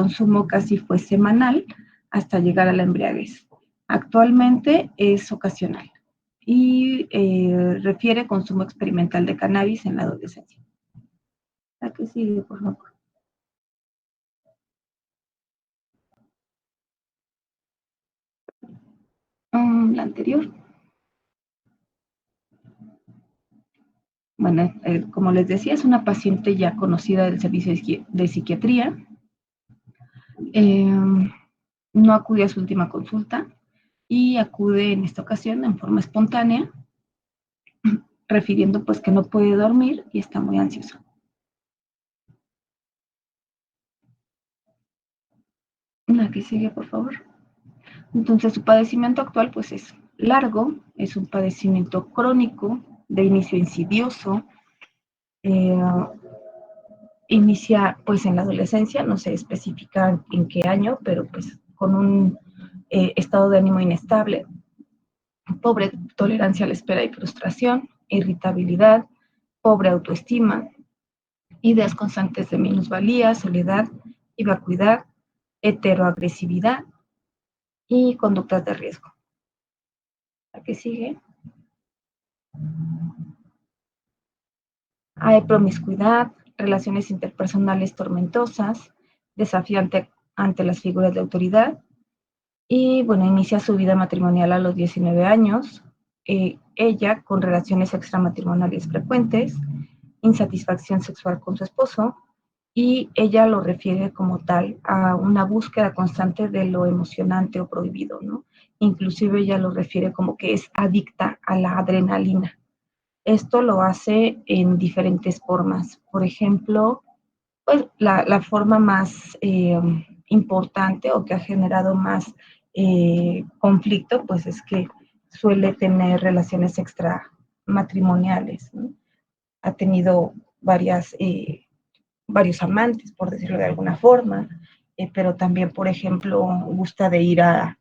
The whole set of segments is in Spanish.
consumo casi fue semanal hasta llegar a la embriaguez. Actualmente es ocasional y refiere consumo experimental de cannabis en la adolescencia. ¿La que sigue, por favor? La anterior. Bueno, como les decía, es una paciente ya conocida del servicio de psiquiatría. No acude a su última consulta y acude en esta ocasión en forma espontánea, refiriendo pues que no puede dormir y está muy ansiosa. La que sigue, por favor. Entonces, su padecimiento actual pues es largo, es un padecimiento crónico, de inicio insidioso, inicia pues en la adolescencia, no se especifica en qué año, pero pues con un estado de ánimo inestable, pobre tolerancia a la espera y frustración, irritabilidad, pobre autoestima, ideas constantes de minusvalía, soledad y vacuidad, heteroagresividad y conductas de riesgo. ¿La que sigue? Hay promiscuidad, relaciones interpersonales tormentosas, desafiante ante las figuras de autoridad y, bueno, inicia su vida matrimonial a los 19 años, ella con relaciones extramatrimoniales frecuentes, insatisfacción sexual con su esposo, y ella lo refiere como tal a una búsqueda constante de lo emocionante o prohibido, ¿no? Inclusive ella lo refiere como que es adicta a la adrenalina. Esto lo hace en diferentes formas. Por ejemplo, pues la forma más importante o que ha generado más conflicto, pues es que suele tener relaciones extramatrimoniales, ¿no? Ha tenido varios amantes, por decirlo de alguna forma, pero también, por ejemplo, gusta de ir a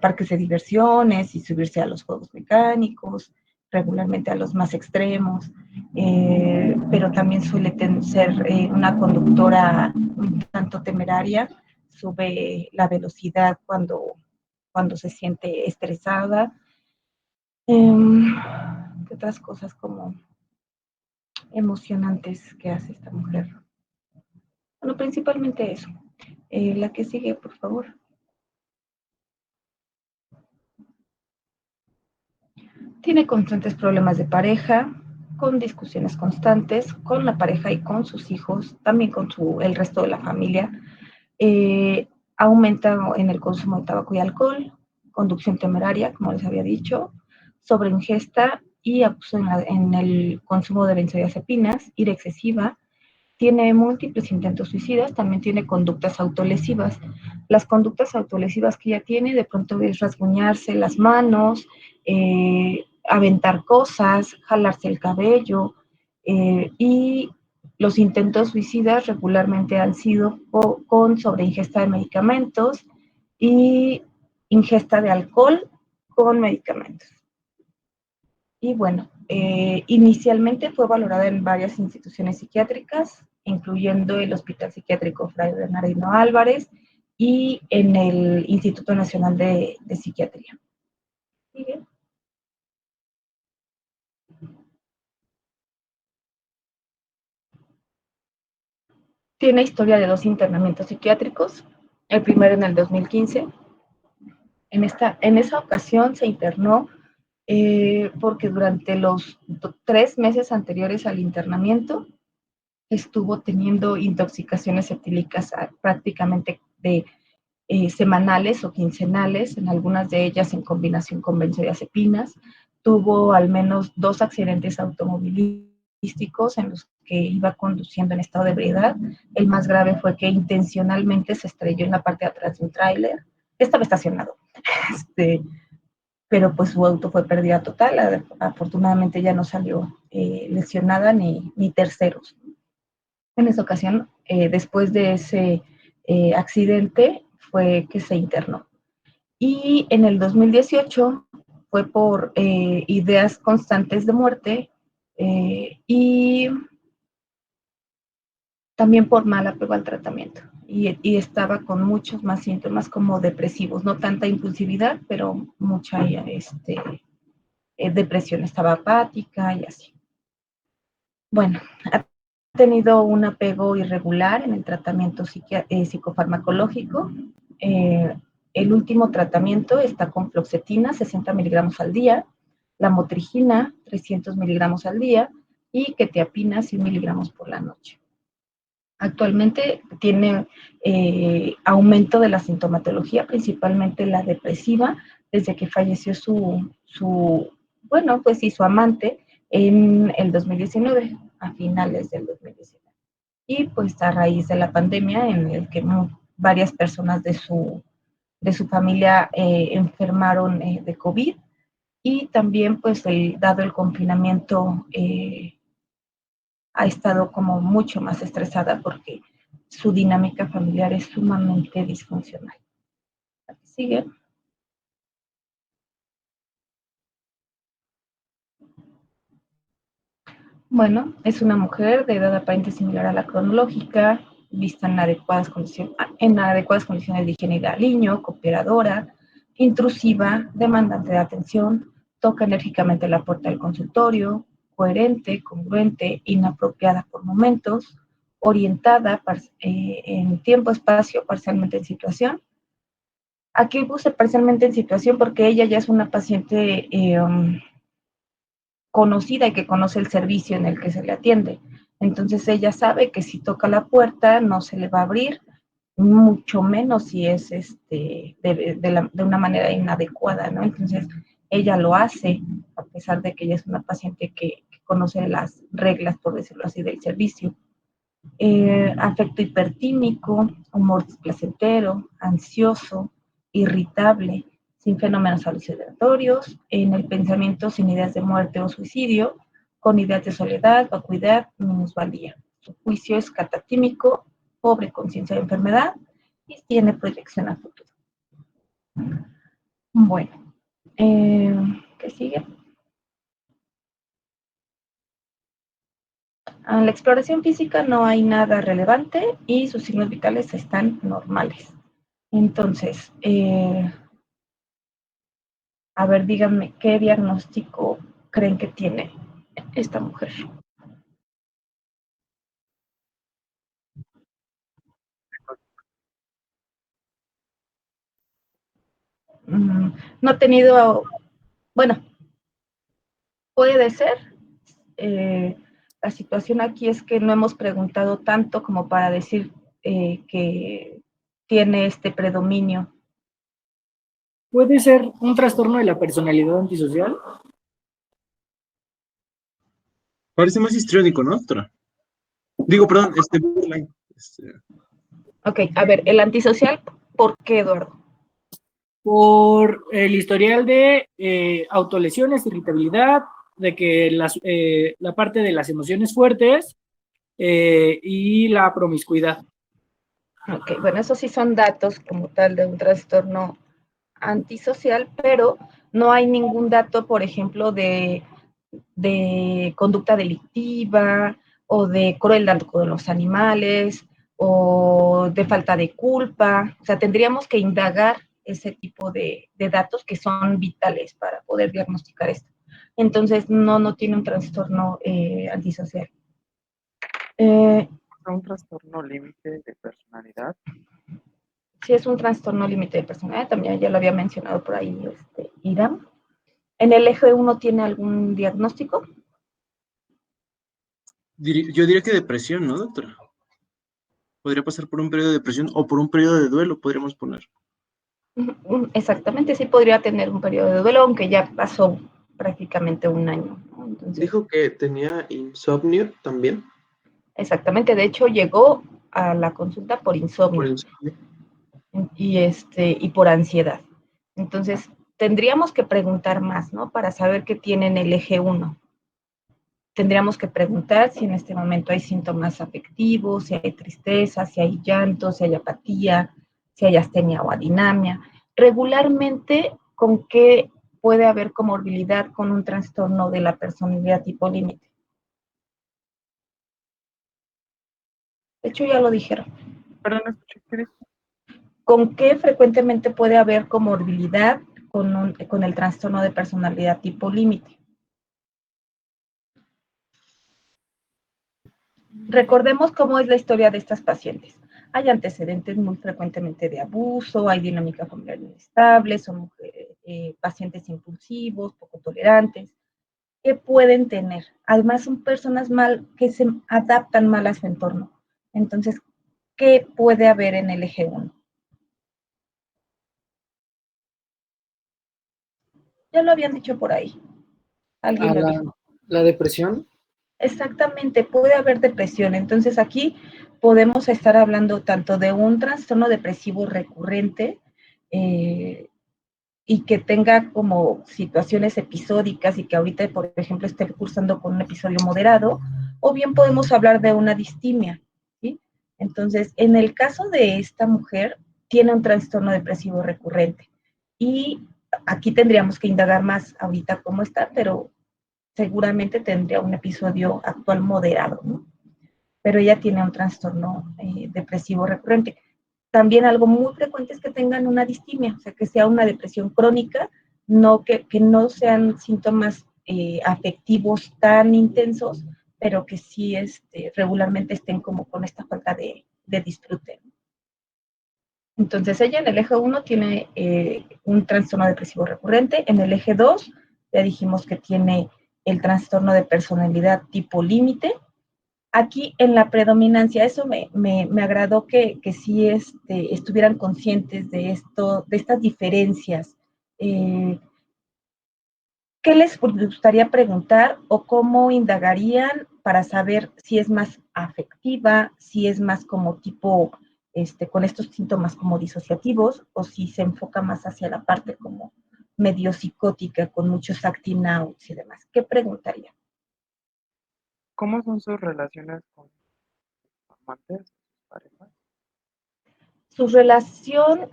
parques de diversiones y subirse a los juegos mecánicos, regularmente a los más extremos, pero también suele ser una conductora un tanto temeraria, sube la velocidad cuando se siente estresada. ¿Qué otras cosas como emocionantes que hace esta mujer? Bueno, principalmente eso. La que sigue, por favor. Tiene constantes problemas de pareja, con discusiones constantes con la pareja y con sus hijos, también con el resto de la familia. Aumenta en el consumo de tabaco y alcohol, conducción temeraria, como les había dicho, sobreingesta y abuso en el consumo de benzodiazepinas, ira excesiva. Tiene múltiples intentos suicidas, también tiene conductas autolesivas. Las conductas autolesivas que ella tiene de pronto es rasguñarse las manos, aventar cosas, jalarse el cabello, y los intentos suicidas regularmente han sido con sobreingesta de medicamentos y ingesta de alcohol con medicamentos. Y bueno, inicialmente fue valorada en varias instituciones psiquiátricas, incluyendo el Hospital Psiquiátrico Fray Bernardino Álvarez y en el Instituto Nacional de Psiquiatría. ¿Sigue? Tiene historia de 2 internamientos psiquiátricos, el primero en el 2015. En esa ocasión se internó porque durante los 3 meses anteriores al internamiento estuvo teniendo intoxicaciones etílicas prácticamente de semanales o quincenales, en algunas de ellas en combinación con benzodiazepinas. Tuvo al menos 2 accidentes automovilísticos en los que iba conduciendo en estado de ebriedad. El más grave fue que intencionalmente se estrelló en la parte de atrás de un tráiler. Estaba estacionado. Pero pues su auto fue pérdida total. Afortunadamente ya no salió lesionada ni terceros. En esa ocasión, después de ese accidente, fue que se internó. Y en el 2018 fue por ideas constantes de muerte y también por mal apego al tratamiento. y estaba con muchos más síntomas como depresivos, no tanta impulsividad, pero mucha depresión, estaba apática y así. Bueno, ha tenido un apego irregular en el tratamiento psicofarmacológico. Eh, el último tratamiento está con fluoxetina, 60 miligramos al día, lamotrigina, 300 miligramos al día, y quetiapina, 100 miligramos por la noche. Actualmente tiene aumento de la sintomatología, principalmente la depresiva, desde que falleció bueno, pues sí, su amante en el 2019, a finales del 2019. Y pues a raíz de la pandemia, en el que varias personas de su familia enfermaron de COVID, y también pues dado el confinamiento, ha estado como mucho más estresada porque su dinámica familiar es sumamente disfuncional. ¿Sigue? Bueno, es una mujer de edad aparente similar a la cronológica, vista en adecuadas condiciones de higiene y de aliño, cooperadora, intrusiva, demandante de atención, toca enérgicamente la puerta del consultorio, coherente, congruente, inapropiada por momentos, orientada en tiempo-espacio, parcialmente en situación. Aquí puse parcialmente en situación porque ella ya es una paciente conocida y que conoce el servicio en el que se le atiende. Entonces ella sabe que si toca la puerta no se le va a abrir, mucho menos si es de una manera inadecuada, ¿no? Entonces ella lo hace, a pesar de que ella es una paciente que conoce las reglas, por decirlo así, del servicio. Afecto hipertímico, humor displacentero, ansioso, irritable, sin fenómenos alucinatorios, en el pensamiento sin ideas de muerte o suicidio, con ideas de soledad, vacuidad, minusvalía. Su juicio es catatímico, pobre conciencia de enfermedad y tiene proyección a futuro. Bueno, ¿qué sigue? En la exploración física no hay nada relevante y sus signos vitales están normales. Entonces, a ver, díganme, ¿qué diagnóstico creen que tiene esta mujer? No ha tenido, bueno, puede ser. eh, la situación aquí es que no hemos preguntado tanto como para decir que tiene este predominio. ¿Puede ser un trastorno de la personalidad antisocial? Parece más histriónico, ¿no, doctora? Digo, perdón, borderline. Ok, a ver, el antisocial, ¿por qué, Eduardo? Por el historial de autolesiones, irritabilidad, de que la parte de las emociones fuertes y la promiscuidad. Ok, bueno, esos sí son datos como tal de un trastorno antisocial, pero no hay ningún dato, por ejemplo, de conducta delictiva o de crueldad con los animales o de falta de culpa. O sea, tendríamos que indagar ese tipo de datos que son vitales para poder diagnosticar esto. Entonces, no tiene un trastorno antisocial. Un trastorno límite de personalidad. Sí, es un trastorno límite de personalidad, también ya lo había mencionado por ahí Iram. ¿En el eje 1 tiene algún diagnóstico? Yo diría que depresión, ¿no, doctora? Podría pasar por un periodo de depresión o por un periodo de duelo, podríamos poner. Exactamente, sí podría tener un periodo de duelo, aunque ya pasó prácticamente un año, ¿no? Entonces, dijo que tenía insomnio también. Exactamente, de hecho llegó a la consulta por insomnio, Por insomnio. Y por ansiedad. Entonces, tendríamos que preguntar más, ¿no? Para saber qué tiene en el eje 1. Tendríamos que preguntar si en este momento hay síntomas afectivos, si hay tristeza, si hay llanto, si hay apatía, si hay astenia o adinamia. Regularmente, ¿con qué puede haber comorbilidad con un trastorno de la personalidad tipo límite? De hecho, ya lo dijeron. Perdón, no escuché qué dijo. ¿Con qué frecuentemente puede haber comorbilidad con el trastorno de personalidad tipo límite? Recordemos cómo es la historia de estas pacientes. Hay antecedentes muy frecuentemente de abuso, hay dinámica familiar inestable, son pacientes impulsivos, poco tolerantes. ¿Qué pueden tener? Además, son personas que se adaptan mal a su entorno. Entonces, ¿qué puede haber en el eje 1? Ya lo habían dicho por ahí. Alguien lo dijo. La depresión. Exactamente, puede haber depresión. Entonces aquí podemos estar hablando tanto de un trastorno depresivo recurrente y que tenga como situaciones episódicas y que ahorita, por ejemplo, esté cursando con un episodio moderado, o bien podemos hablar de una distimia, ¿sí? Entonces, en el caso de esta mujer, tiene un trastorno depresivo recurrente y aquí tendríamos que indagar más ahorita cómo está, pero seguramente tendría un episodio actual moderado, ¿no? Pero ella tiene un trastorno depresivo recurrente. También algo muy frecuente es que tengan una distimia, o sea, que sea una depresión crónica, no que no sean síntomas afectivos tan intensos, pero que sí regularmente estén como con esta falta de disfrute. Entonces, ella en el eje 1 tiene un trastorno depresivo recurrente, en el eje 2 ya dijimos que tiene el trastorno de personalidad tipo límite. Aquí en la predominancia, eso me agradó que sí estuvieran conscientes de esto, de estas diferencias. ¿Qué les gustaría preguntar o cómo indagarían para saber si es más afectiva, si es más como tipo, con estos síntomas como disociativos, o si se enfoca más hacia la parte como medio psicótica, con muchos acting outs y demás? ¿Qué preguntaría? ¿Cómo son sus relaciones con amantes, parejas? Su relación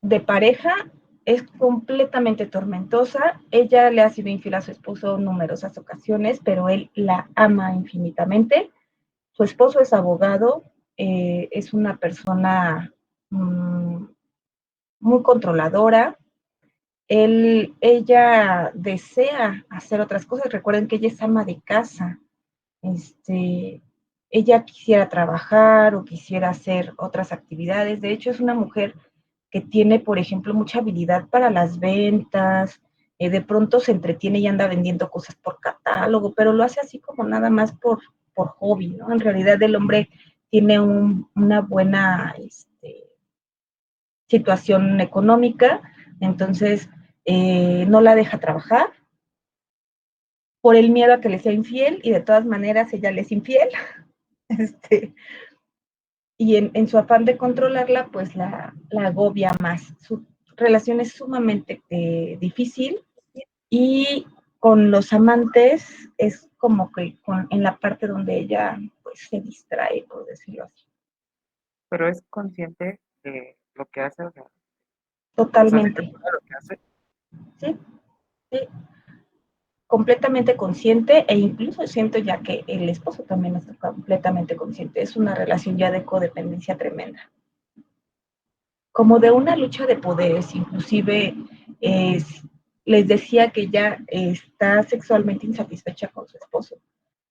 de pareja es completamente tormentosa. Ella le ha sido infiel a su esposo en numerosas ocasiones, pero él la ama infinitamente. Su esposo es abogado, es una persona muy controladora. Ella desea hacer otras cosas. Recuerden que ella es ama de casa. Ella quisiera trabajar o quisiera hacer otras actividades. De hecho, es una mujer que tiene, por ejemplo, mucha habilidad para las ventas. De pronto se entretiene y anda vendiendo cosas por catálogo, pero lo hace así como nada más por hobby, ¿no? En realidad el hombre tiene una buena situación económica, entonces no la deja trabajar por el miedo a que le sea infiel, y de todas maneras ella le es infiel. Y en su afán de controlarla, pues la agobia más. Su relación es sumamente difícil, y con los amantes es como que en la parte donde ella pues se distrae, por decirlo así. Pero es consciente de lo que hace, o sea, Totalmente, lo que hace. ¿sí? Sí, completamente consciente, e incluso siento ya que el esposo también está completamente consciente. Es una relación ya de codependencia tremenda. Como de una lucha de poderes, inclusive les decía que ella está sexualmente insatisfecha con su esposo.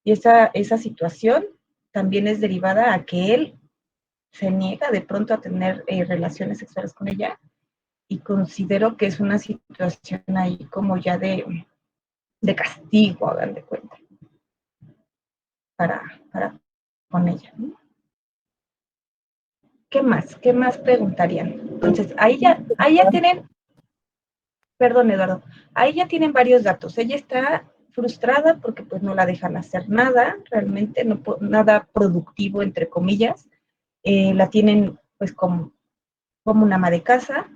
Y esa situación también es derivada a que él se niega de pronto a tener relaciones sexuales con ella, y considero que es una situación ahí como ya de castigo, hagan de cuenta, para con ella, ¿no? ¿Qué más? ¿Qué más preguntarían? Entonces, ahí ya tienen, perdón, Eduardo, ahí ya tienen varios datos. Ella está frustrada porque pues no la dejan hacer nada, realmente no, nada productivo, entre comillas. La tienen pues como una ama de casa.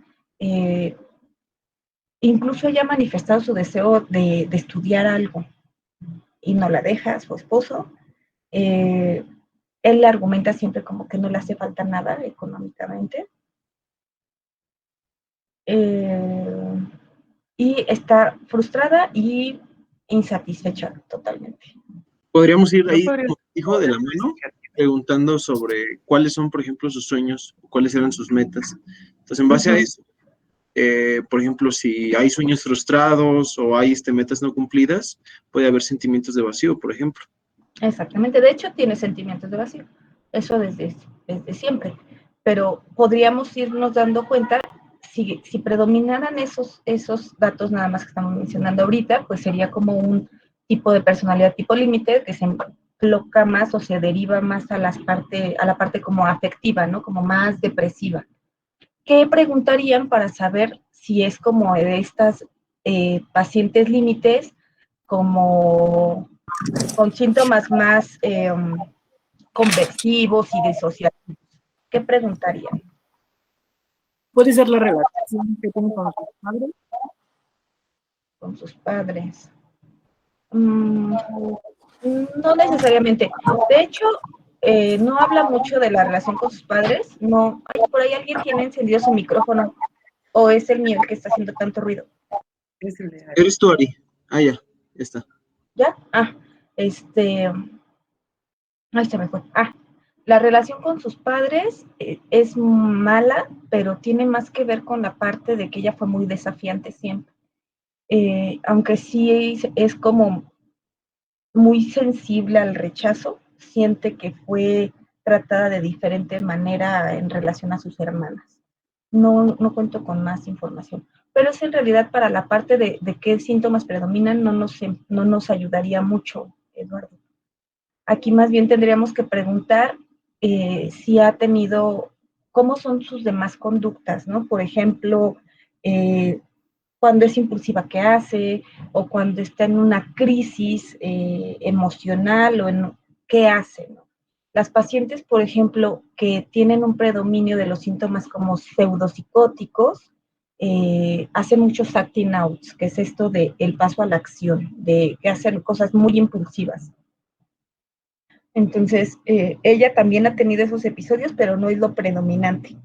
Incluso ella ha manifestado su deseo de estudiar algo y no la deja su esposo. Él le argumenta siempre como que no le hace falta nada económicamente. Y está frustrada y insatisfecha totalmente. Podríamos ir ¿No ahí, podría como ser dijo, como de de la mano. disociativo? preguntando sobre cuáles son, por ejemplo, sus sueños, cuáles eran sus metas. Entonces, en base a eso, por ejemplo, si hay sueños frustrados o hay metas no cumplidas, puede haber sentimientos de vacío, por ejemplo. Exactamente, de hecho tiene sentimientos de vacío, eso desde siempre, pero podríamos irnos dando cuenta, si predominaran esos datos nada más que estamos mencionando ahorita, pues sería como un tipo de personalidad tipo límite que se enfoca más o se deriva más a la parte como afectiva, ¿no? Como más depresiva. ¿Qué preguntarían para saber si es como de estas pacientes límites, como con síntomas más conversivos y disociativos? ¿Qué preguntarían? Puede ser la relación que tiene con sus padres. Con sus padres. No necesariamente. De hecho, no habla mucho de la relación con sus padres. No. Ay, por ahí alguien tiene encendido su micrófono. ¿O es el mío el que está haciendo tanto ruido? Es el de ¿Eres tú, Ari? Ah, ya está. ¿Ya? Ay, se me fue. La relación con sus padres es mala, pero tiene más que ver con la parte de que ella fue muy desafiante siempre. Aunque sí es como muy sensible al rechazo, siente que fue tratada de diferente manera en relación a sus hermanas. No cuento con más información, pero es en realidad para la parte de qué síntomas predominan, no nos ayudaría mucho, Eduardo. Aquí más bien tendríamos que preguntar si ha tenido, cómo son sus demás conductas, ¿no? Por ejemplo, cuando es impulsiva, ¿qué hace? O cuando está en una crisis emocional, o en qué hace, ¿no? Las pacientes, por ejemplo, que tienen un predominio de los síntomas como pseudopsicóticos, hacen muchos acting outs, que es esto de el paso a la acción, de que hacen cosas muy impulsivas. Entonces, ella también ha tenido esos episodios, pero no es lo predominante.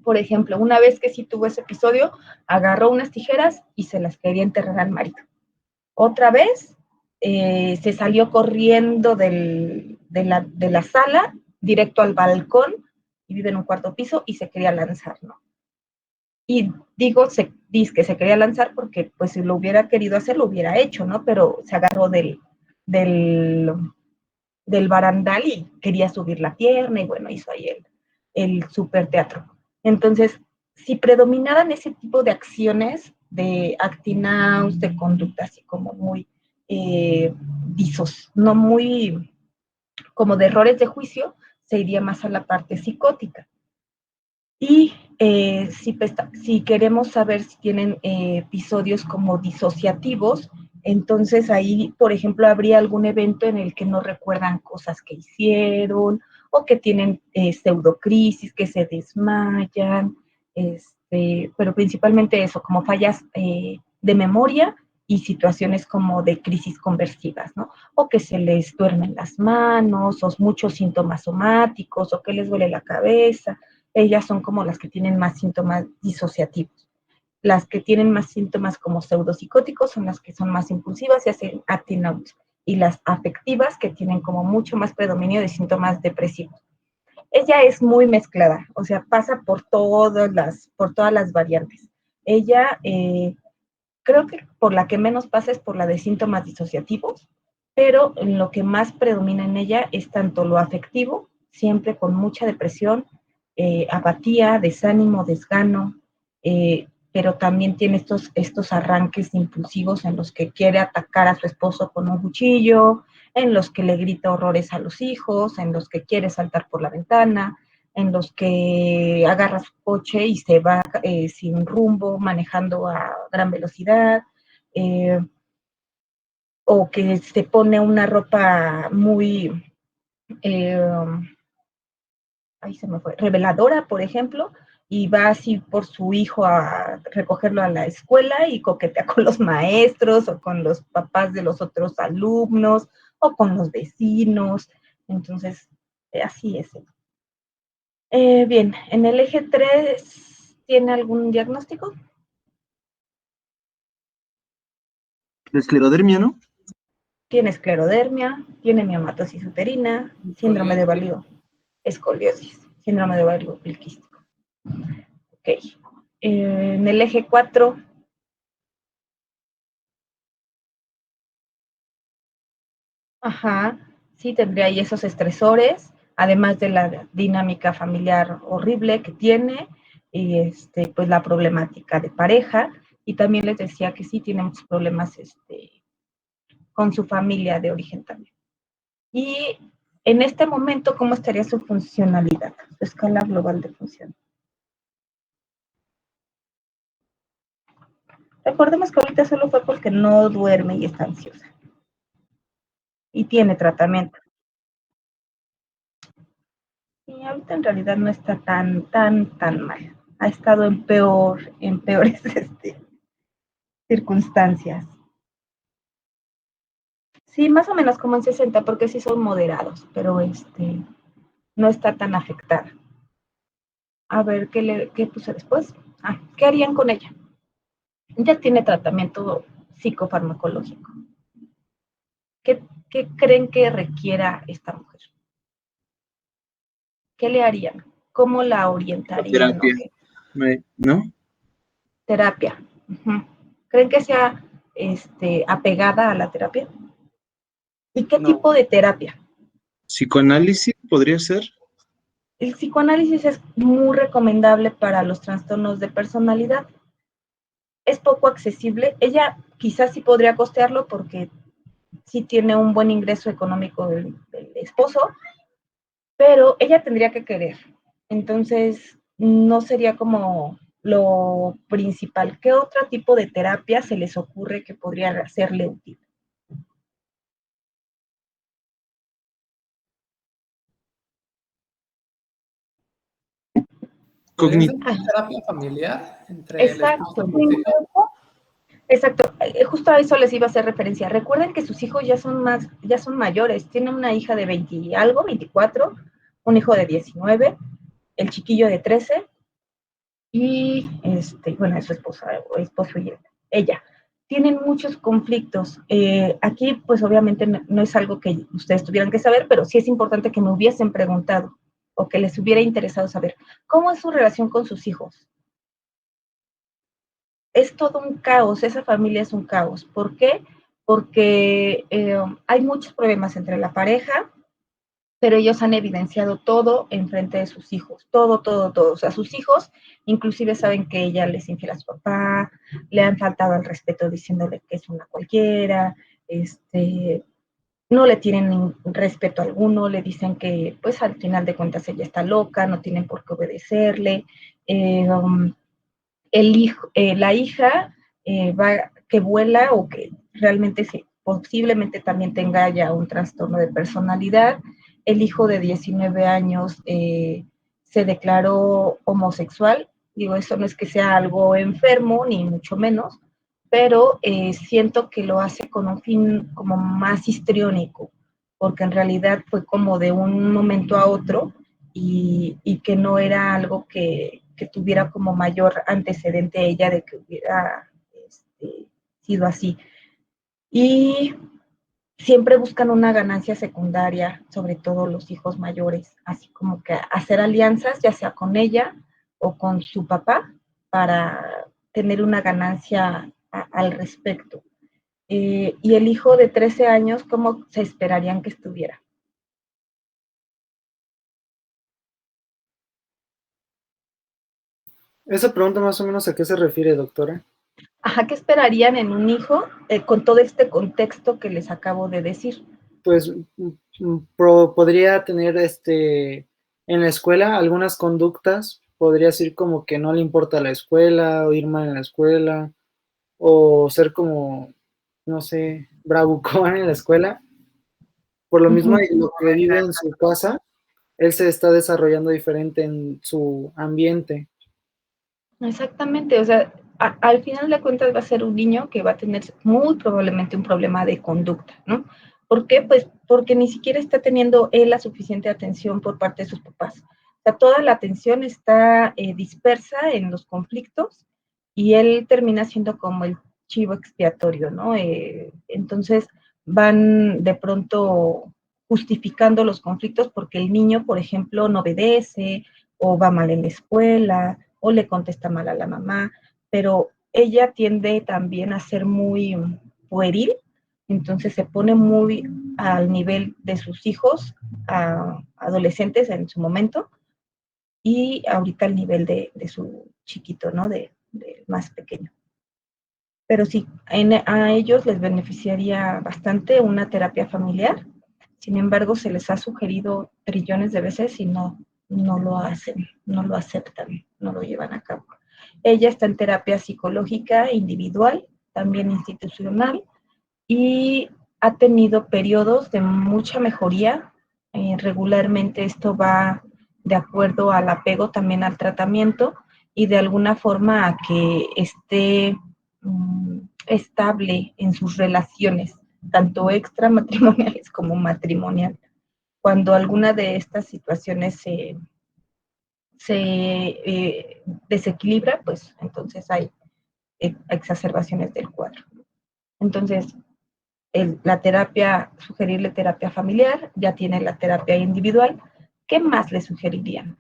Por ejemplo, una vez que sí tuvo ese episodio, agarró unas tijeras y se las quería enterrar al marido. Otra vez, se salió corriendo de la sala directo al balcón, y vive en un cuarto piso, y se quería lanzar, ¿no? Y digo, dice que se quería lanzar porque, pues, si lo hubiera querido hacer, lo hubiera hecho, ¿no? Pero se agarró del barandal y quería subir la pierna, y bueno, hizo ahí el super teatro. Entonces, si predominaran ese tipo de acciones, de acting out, de conducta así como muy no muy, como de errores de juicio, se iría más a la parte psicótica. Y si queremos saber si tienen episodios como disociativos, entonces ahí, por ejemplo, habría algún evento en el que no recuerdan cosas que hicieron, o que tienen pseudocrisis, que se desmayan, pero principalmente eso, como fallas de memoria y situaciones como de crisis conversivas, ¿no? O que se les duermen las manos, o muchos síntomas somáticos, o que les duele la cabeza. Ellas son como las que tienen más síntomas disociativos. Las que tienen más síntomas como pseudopsicóticos son las que son más impulsivas y hacen acting out. Y las afectivas, que tienen como mucho más predominio de síntomas depresivos. Ella es muy mezclada, o sea, pasa por todas las variantes. Ella, creo que por la que menos pasa es por la de síntomas disociativos, pero en lo que más predomina en ella es tanto lo afectivo, siempre con mucha depresión, apatía, desánimo, desgano, pero también tiene estos arranques impulsivos en los que quiere atacar a su esposo con un cuchillo, en los que le grita horrores a los hijos, en los que quiere saltar por la ventana, en los que agarra su coche y se va sin rumbo, manejando a gran velocidad, o que se pone una ropa muy, ahí se me fue, reveladora, por ejemplo, y va así por su hijo a recogerlo a la escuela y coquetea con los maestros o con los papás de los otros alumnos o con los vecinos. Entonces, así es. Bien, en el eje 3, ¿tiene algún diagnóstico? La esclerodermia, ¿no? tiene esclerodermia, tiene miomatosis uterina, síndrome de ovario, escoliosis, síndrome de ovario poliquístico. Ok. En el eje 4, ajá, sí tendría ahí esos estresores, además de la dinámica familiar horrible que tiene, y pues la problemática de pareja, y también les decía que sí tiene muchos problemas con su familia de origen también. Y en este momento, ¿cómo estaría su funcionalidad? Su escala global de función. Recordemos que ahorita solo fue porque no duerme y está ansiosa. Y tiene tratamiento. Y ahorita en realidad no está tan mal. Ha estado en peores circunstancias. Sí, más o menos como en 60, porque sí son moderados, pero no está tan afectada. A ver, ¿qué puse después? ¿Qué harían con ella? Ya tiene tratamiento psicofarmacológico. ¿Qué creen que requiera esta mujer? ¿Qué le harían? ¿Cómo la orientarían? Terapia, ¿no? Terapia. Uh-huh. ¿Creen que sea apegada a la terapia? ¿Y qué tipo de terapia? Psicoanálisis podría ser. El psicoanálisis es muy recomendable para los trastornos de personalidad. Es poco accesible. Ella quizás sí podría costearlo porque sí tiene un buen ingreso económico del esposo, pero ella tendría que querer. Entonces, no sería como lo principal. ¿Qué otro tipo de terapia se les ocurre que podría hacerle útil? ¿Podría ser una terapia familiar entre el esposo y los hijos? Exacto, justo a eso les iba a hacer referencia. Recuerden que sus hijos ya son mayores. Tienen una hija de 20 y algo, 24, un hijo de 19, el chiquillo de 13 y bueno, es su esposa o esposo y ella. Tienen muchos conflictos. Aquí, pues obviamente no es algo que ustedes tuvieran que saber, pero sí es importante que me hubiesen preguntado o que les hubiera interesado saber cómo es su relación con sus hijos. Es todo un caos, esa familia es un caos. ¿Por qué? Porque hay muchos problemas entre la pareja, pero ellos han evidenciado todo en frente de sus hijos, todo. O sea, sus hijos inclusive saben que ella les infiel a su papá, le han faltado al respeto diciéndole que es una cualquiera, no le tienen respeto alguno, le dicen que pues al final de cuentas ella está loca, no tienen por qué obedecerle. La hija que vuela o que realmente posiblemente también tenga ya un trastorno de personalidad. El hijo de 19 años se declaró homosexual. Digo, eso no es que sea algo enfermo, ni mucho menos, pero siento que lo hace con un fin como más histriónico, porque en realidad fue como de un momento a otro y que no era algo que tuviera como mayor antecedente ella de que hubiera sido así. Y siempre buscan una ganancia secundaria, sobre todo los hijos mayores, así como que hacer alianzas, ya sea con ella o con su papá, para tener una ganancia al respecto. Y el hijo de 13 años, ¿cómo se esperarían que estuviera? Esa pregunta más o menos a qué se refiere, doctora. Ajá, ¿qué esperarían en un hijo con todo este contexto que les acabo de decir? Pues podría tener en la escuela algunas conductas, podría decir como que no le importa la escuela, o ir mal en la escuela, o ser como, no sé, bravucón en la escuela. Por lo mismo de lo que vive en su casa, él se está desarrollando diferente en su ambiente. Exactamente, o sea, al final de cuentas va a ser un niño que va a tener muy probablemente un problema de conducta, ¿no? ¿Por qué? Pues porque ni siquiera está teniendo él la suficiente atención por parte de sus papás. O sea, toda la atención está dispersa en los conflictos y él termina siendo como el chivo expiatorio, ¿no? Entonces, van de pronto justificando los conflictos porque el niño, por ejemplo, no obedece o va mal en la escuela o le contesta mal a la mamá, pero ella tiende también a ser muy pueril, entonces se pone muy al nivel de sus hijos, adolescentes en su momento, y ahorita al nivel de su chiquito, ¿no? De más pequeño. Pero sí, a ellos les beneficiaría bastante una terapia familiar. Sin embargo, se les ha sugerido trillones de veces y no lo hacen, no lo aceptan, no lo llevan a cabo. Ella está en terapia psicológica individual, también institucional, y ha tenido periodos de mucha mejoría. Regularmente esto va de acuerdo al apego también al tratamiento y de alguna forma a que esté estable en sus relaciones, tanto extramatrimoniales como matrimonial. Cuando alguna de estas situaciones se desequilibra, pues entonces hay exacerbaciones del cuadro. Entonces, la terapia, sugerirle terapia familiar, ya tiene la terapia individual. ¿Qué más le sugerirían?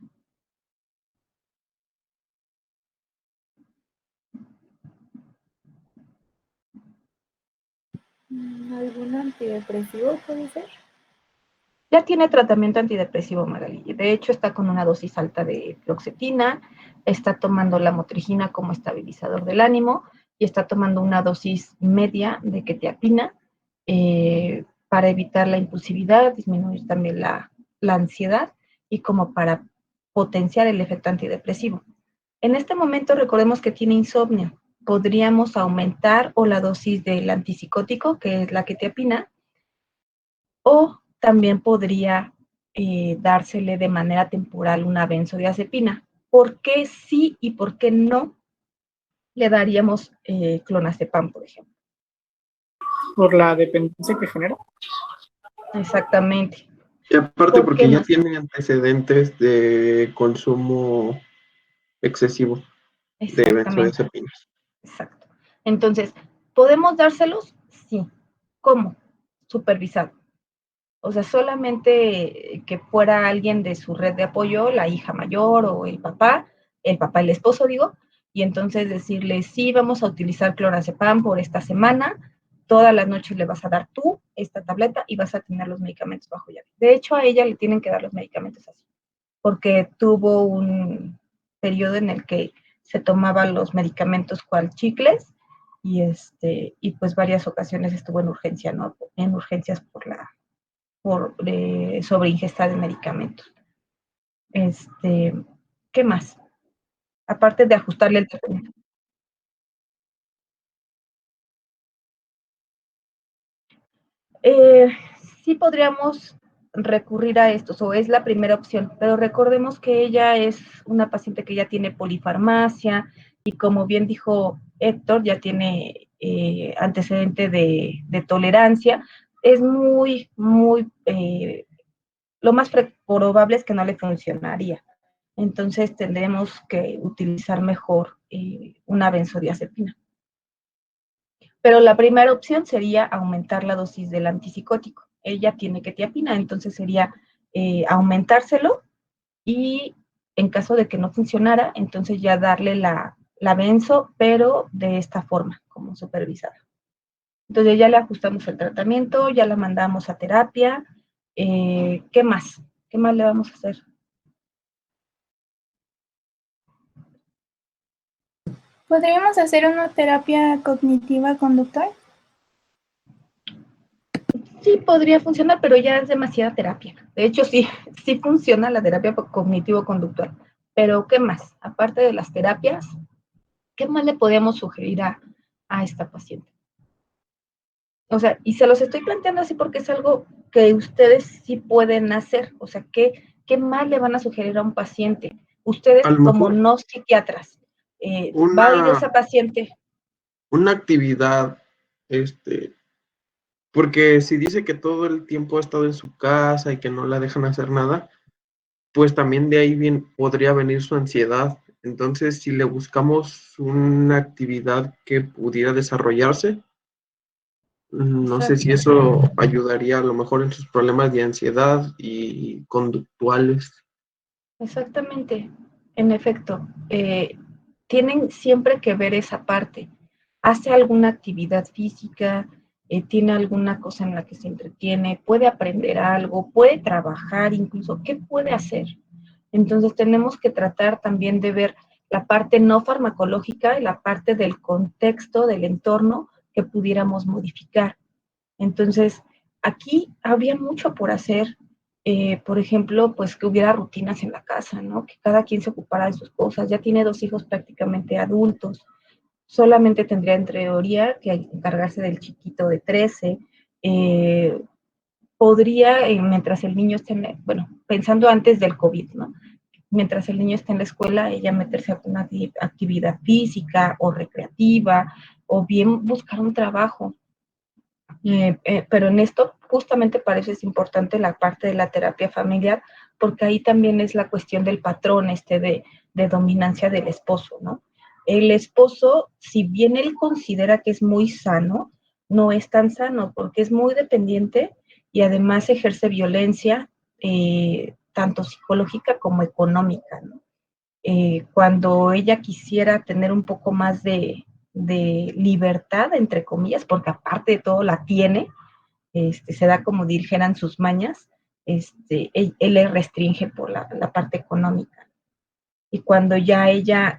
¿Algún antidepresivo puede ser? Ya tiene tratamiento antidepresivo, Magali. De hecho, está con una dosis alta de fluoxetina, está tomando la motrigina como estabilizador del ánimo y está tomando una dosis media de quetiapina para evitar la impulsividad, disminuir también la ansiedad y como para potenciar el efecto antidepresivo. En este momento recordemos que tiene insomnio. Podríamos aumentar o la dosis del antipsicótico, que es la quetiapina, o también podría dársele de manera temporal una benzodiazepina. ¿Por qué sí y por qué no le daríamos clonazepam, por ejemplo? Por la dependencia que genera. Exactamente. Y aparte porque ya más? tiene antecedentes de consumo excesivo de benzodiazepinas. Exacto. Entonces, ¿podemos dárselos? Sí. ¿Cómo? Supervisado. O sea, solamente que fuera alguien de su red de apoyo, la hija mayor o el papá, el esposo, digo, y entonces decirle, sí, vamos a utilizar clonazepam por esta semana, todas las noches le vas a dar tú esta tableta y vas a tener los medicamentos bajo llave. De hecho, a ella le tienen que dar los medicamentos así, porque tuvo un periodo en el que se tomaban los medicamentos cual chicles y pues varias ocasiones estuvo en urgencia, ¿no? En urgencias por sobreingesta de medicamentos. ¿Qué más? Aparte de ajustarle el tratamiento. Sí podríamos recurrir a estos, o es la primera opción, pero recordemos que ella es una paciente que ya tiene polifarmacia y como bien dijo Héctor, ya tiene antecedente de tolerancia. Es lo más probable es que no le funcionaría. Entonces tendremos que utilizar mejor una benzodiazepina. Pero la primera opción sería aumentar la dosis del antipsicótico. Ella tiene quetiapina, entonces sería aumentárselo y en caso de que no funcionara, entonces ya darle la benzo, pero de esta forma, como supervisada. Entonces ya le ajustamos el tratamiento, ya la mandamos a terapia. ¿Qué más? ¿Qué más le vamos a hacer? ¿Podríamos hacer una terapia cognitiva conductual? Sí, podría funcionar, pero ya es demasiada terapia. De hecho, sí funciona la terapia cognitivo-conductual. Pero, ¿qué más? Aparte de las terapias, ¿qué más le podemos sugerir a esta paciente? O sea, y se los estoy planteando así porque es algo que ustedes sí pueden hacer. O sea, ¿qué más le van a sugerir a un paciente? Ustedes, como no psiquiatras, va a ir esa paciente. Una actividad, porque si dice que todo el tiempo ha estado en su casa y que no la dejan hacer nada, pues también de ahí podría venir su ansiedad. Entonces, si le buscamos una actividad que pudiera desarrollarse, No sé si eso ayudaría a lo mejor en sus problemas de ansiedad y conductuales. Exactamente, en efecto, tienen siempre que ver esa parte. Hace alguna actividad física, tiene alguna cosa en la que se entretiene, puede aprender algo, puede trabajar incluso, ¿qué puede hacer? Entonces tenemos que tratar también de ver la parte no farmacológica y la parte del contexto, del entorno que pudiéramos modificar. Entonces, aquí habría mucho por hacer. Por ejemplo, pues que hubiera rutinas en la casa, ¿no? Que cada quien se ocupara de sus cosas. Ya tiene 2 hijos prácticamente adultos. Solamente tendría en teoría que encargarse del chiquito de 13. Eh, podría, mientras el niño esté, bueno, pensando antes del COVID, ¿no? Mientras el niño esté en la escuela, ella meterse a una actividad física o recreativa, o bien buscar un trabajo. Pero en esto justamente para eso es importante la parte de la terapia familiar, porque ahí también es la cuestión del patrón de dominancia del esposo, ¿no? El esposo, si bien él considera que es muy sano, no es tan sano porque es muy dependiente y además ejerce violencia, tanto psicológica como económica, ¿no? Cuando ella quisiera tener un poco más de libertad, entre comillas, porque aparte de todo la tiene, se da como dijeran sus mañas, él le restringe por la parte económica. Y cuando ya ella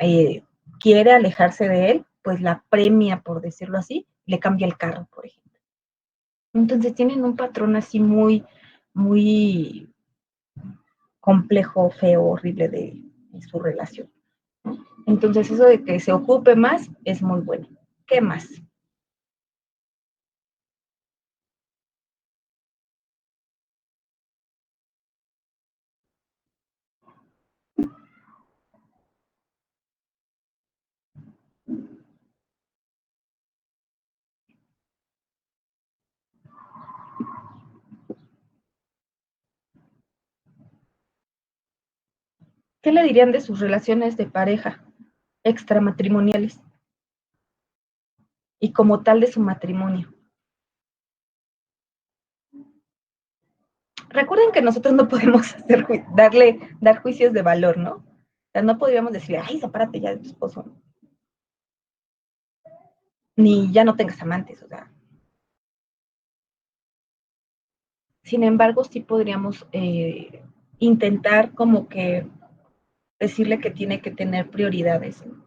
quiere alejarse de él, pues la premia, por decirlo así, le cambia el carro, por ejemplo. Entonces tienen un patrón así muy, muy complejo, feo, horrible de su relación, ¿no? Entonces eso de que se ocupe más es muy bueno. ¿Qué más? ¿Qué le dirían de sus relaciones de pareja extramatrimoniales? Y como tal de su matrimonio. Recuerden que nosotros no podemos dar juicios de valor, ¿no? O sea, no podríamos decirle, ay, sepárate ya de tu esposo, ¿no? Ni ya no tengas amantes, o sea. Sin embargo, sí podríamos intentar como que decirle que tiene que tener prioridades, ¿no?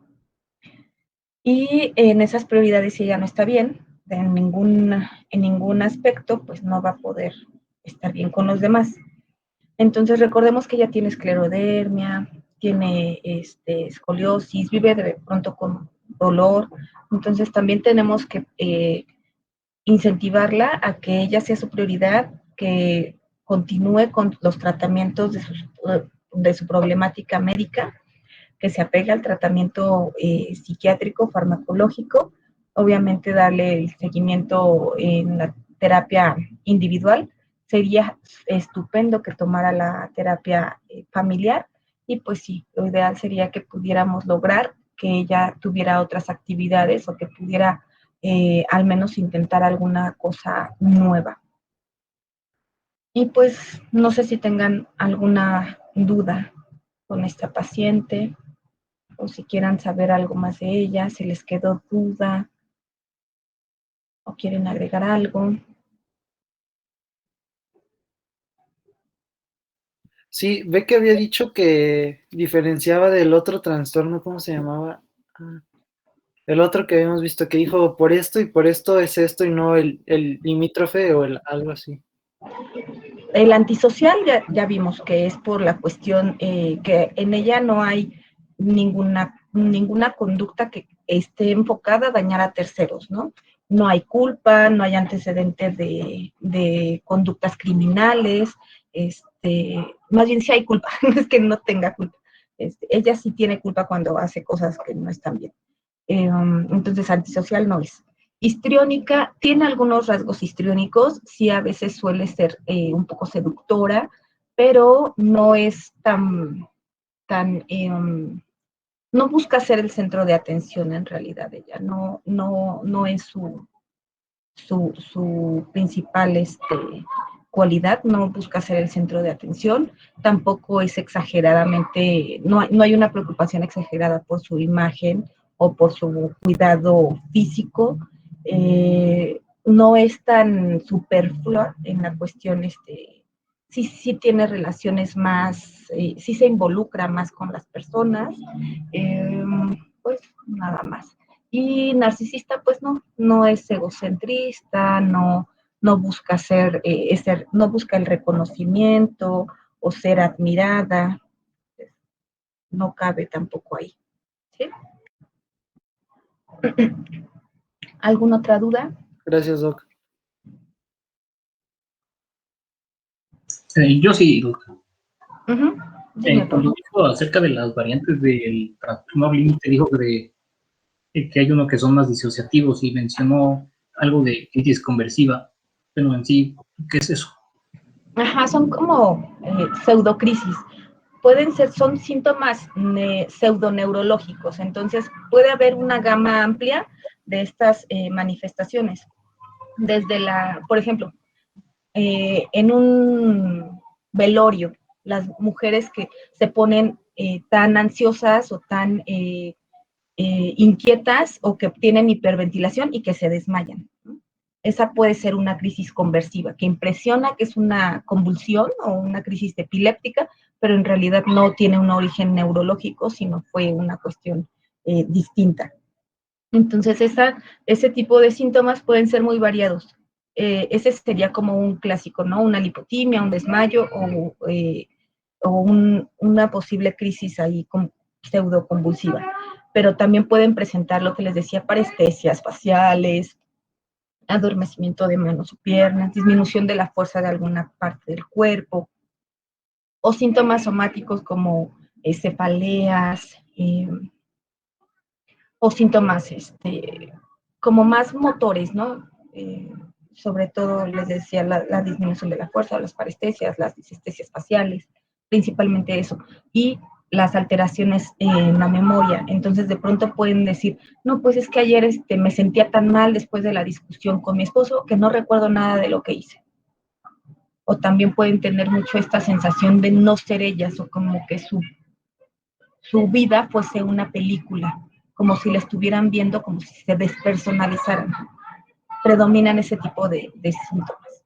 Y en esas prioridades, si ella no está bien, en ningún aspecto, pues no va a poder estar bien con los demás. Entonces recordemos que ella tiene esclerodermia, tiene escoliosis, vive de pronto con dolor. Entonces también tenemos que incentivarla a que ella sea su prioridad, que continúe con los tratamientos de su problemática médica, que se apegue al tratamiento psiquiátrico, farmacológico, obviamente darle el seguimiento en la terapia individual. Sería estupendo que tomara la terapia familiar y pues sí, lo ideal sería que pudiéramos lograr que ella tuviera otras actividades o que pudiera al menos intentar alguna cosa nueva. Y pues no sé si tengan alguna duda con esta paciente o si quieran saber algo más de ella, si les quedó duda o quieren agregar algo. Sí, ve que había dicho que diferenciaba del otro trastorno, ¿cómo se llamaba? Ah, el otro que habíamos visto que dijo por esto y por esto es esto y no el limítrofe o algo así. El antisocial ya vimos que es por la cuestión que en ella no hay ninguna conducta que esté enfocada a dañar a terceros, ¿no? No hay culpa, no hay antecedentes de conductas criminales, más bien sí hay culpa, no es que no tenga culpa. Ella sí tiene culpa cuando hace cosas que no están bien. Entonces, antisocial no es. Histriónica, tiene algunos rasgos histriónicos, sí a veces suele ser un poco seductora, pero no es no busca ser el centro de atención en realidad ella, no es su principal cualidad, no busca ser el centro de atención, tampoco es exageradamente, no hay una preocupación exagerada por su imagen o por su cuidado físico, no es tan superflua en la cuestión, sí tiene relaciones más, sí se involucra más con las personas, pues nada más. Y narcisista, pues no es egocentrista, no busca no busca el reconocimiento o ser admirada, no cabe tampoco ahí. ¿Sí? ¿Alguna otra duda? Gracias, Doc. Yo sí, doctor. Dime, Cuando dijo acerca de las variantes del trastorno límite, dijo que hay uno que son más disociativos y mencionó algo de crisis conversiva. Pero en sí, ¿qué es eso? Ajá, son como pseudocrisis. Son síntomas pseudoneurológicos, entonces puede haber una gama amplia de estas manifestaciones. Desde por ejemplo, en un velorio, las mujeres que se ponen tan ansiosas o tan inquietas o que tienen hiperventilación y que se desmayan, ¿no? Esa puede ser una crisis conversiva, que impresiona que es una convulsión o una crisis epiléptica, pero en realidad no tiene un origen neurológico, sino fue una cuestión distinta. Entonces, ese tipo de síntomas pueden ser muy variados. Ese sería como un clásico, ¿no? Una lipotimia, un desmayo o una posible crisis ahí pseudoconvulsiva. Pero también pueden presentar lo que les decía, parestesias faciales, adormecimiento de manos o piernas, disminución de la fuerza de alguna parte del cuerpo, o síntomas somáticos como cefaleas, o síntomas como más motores, ¿no? Sobre todo, les decía, la disminución de la fuerza, las parestesias, las disestesias faciales, principalmente eso. Y las alteraciones en la memoria. Entonces, de pronto pueden decir, no, pues es que ayer me sentía tan mal después de la discusión con mi esposo que no recuerdo nada de lo que hice. O también pueden tener mucho esta sensación de no ser ellas o como que su vida fuese una película, como si la estuvieran viendo, como si se despersonalizaran. Predominan ese tipo de síntomas.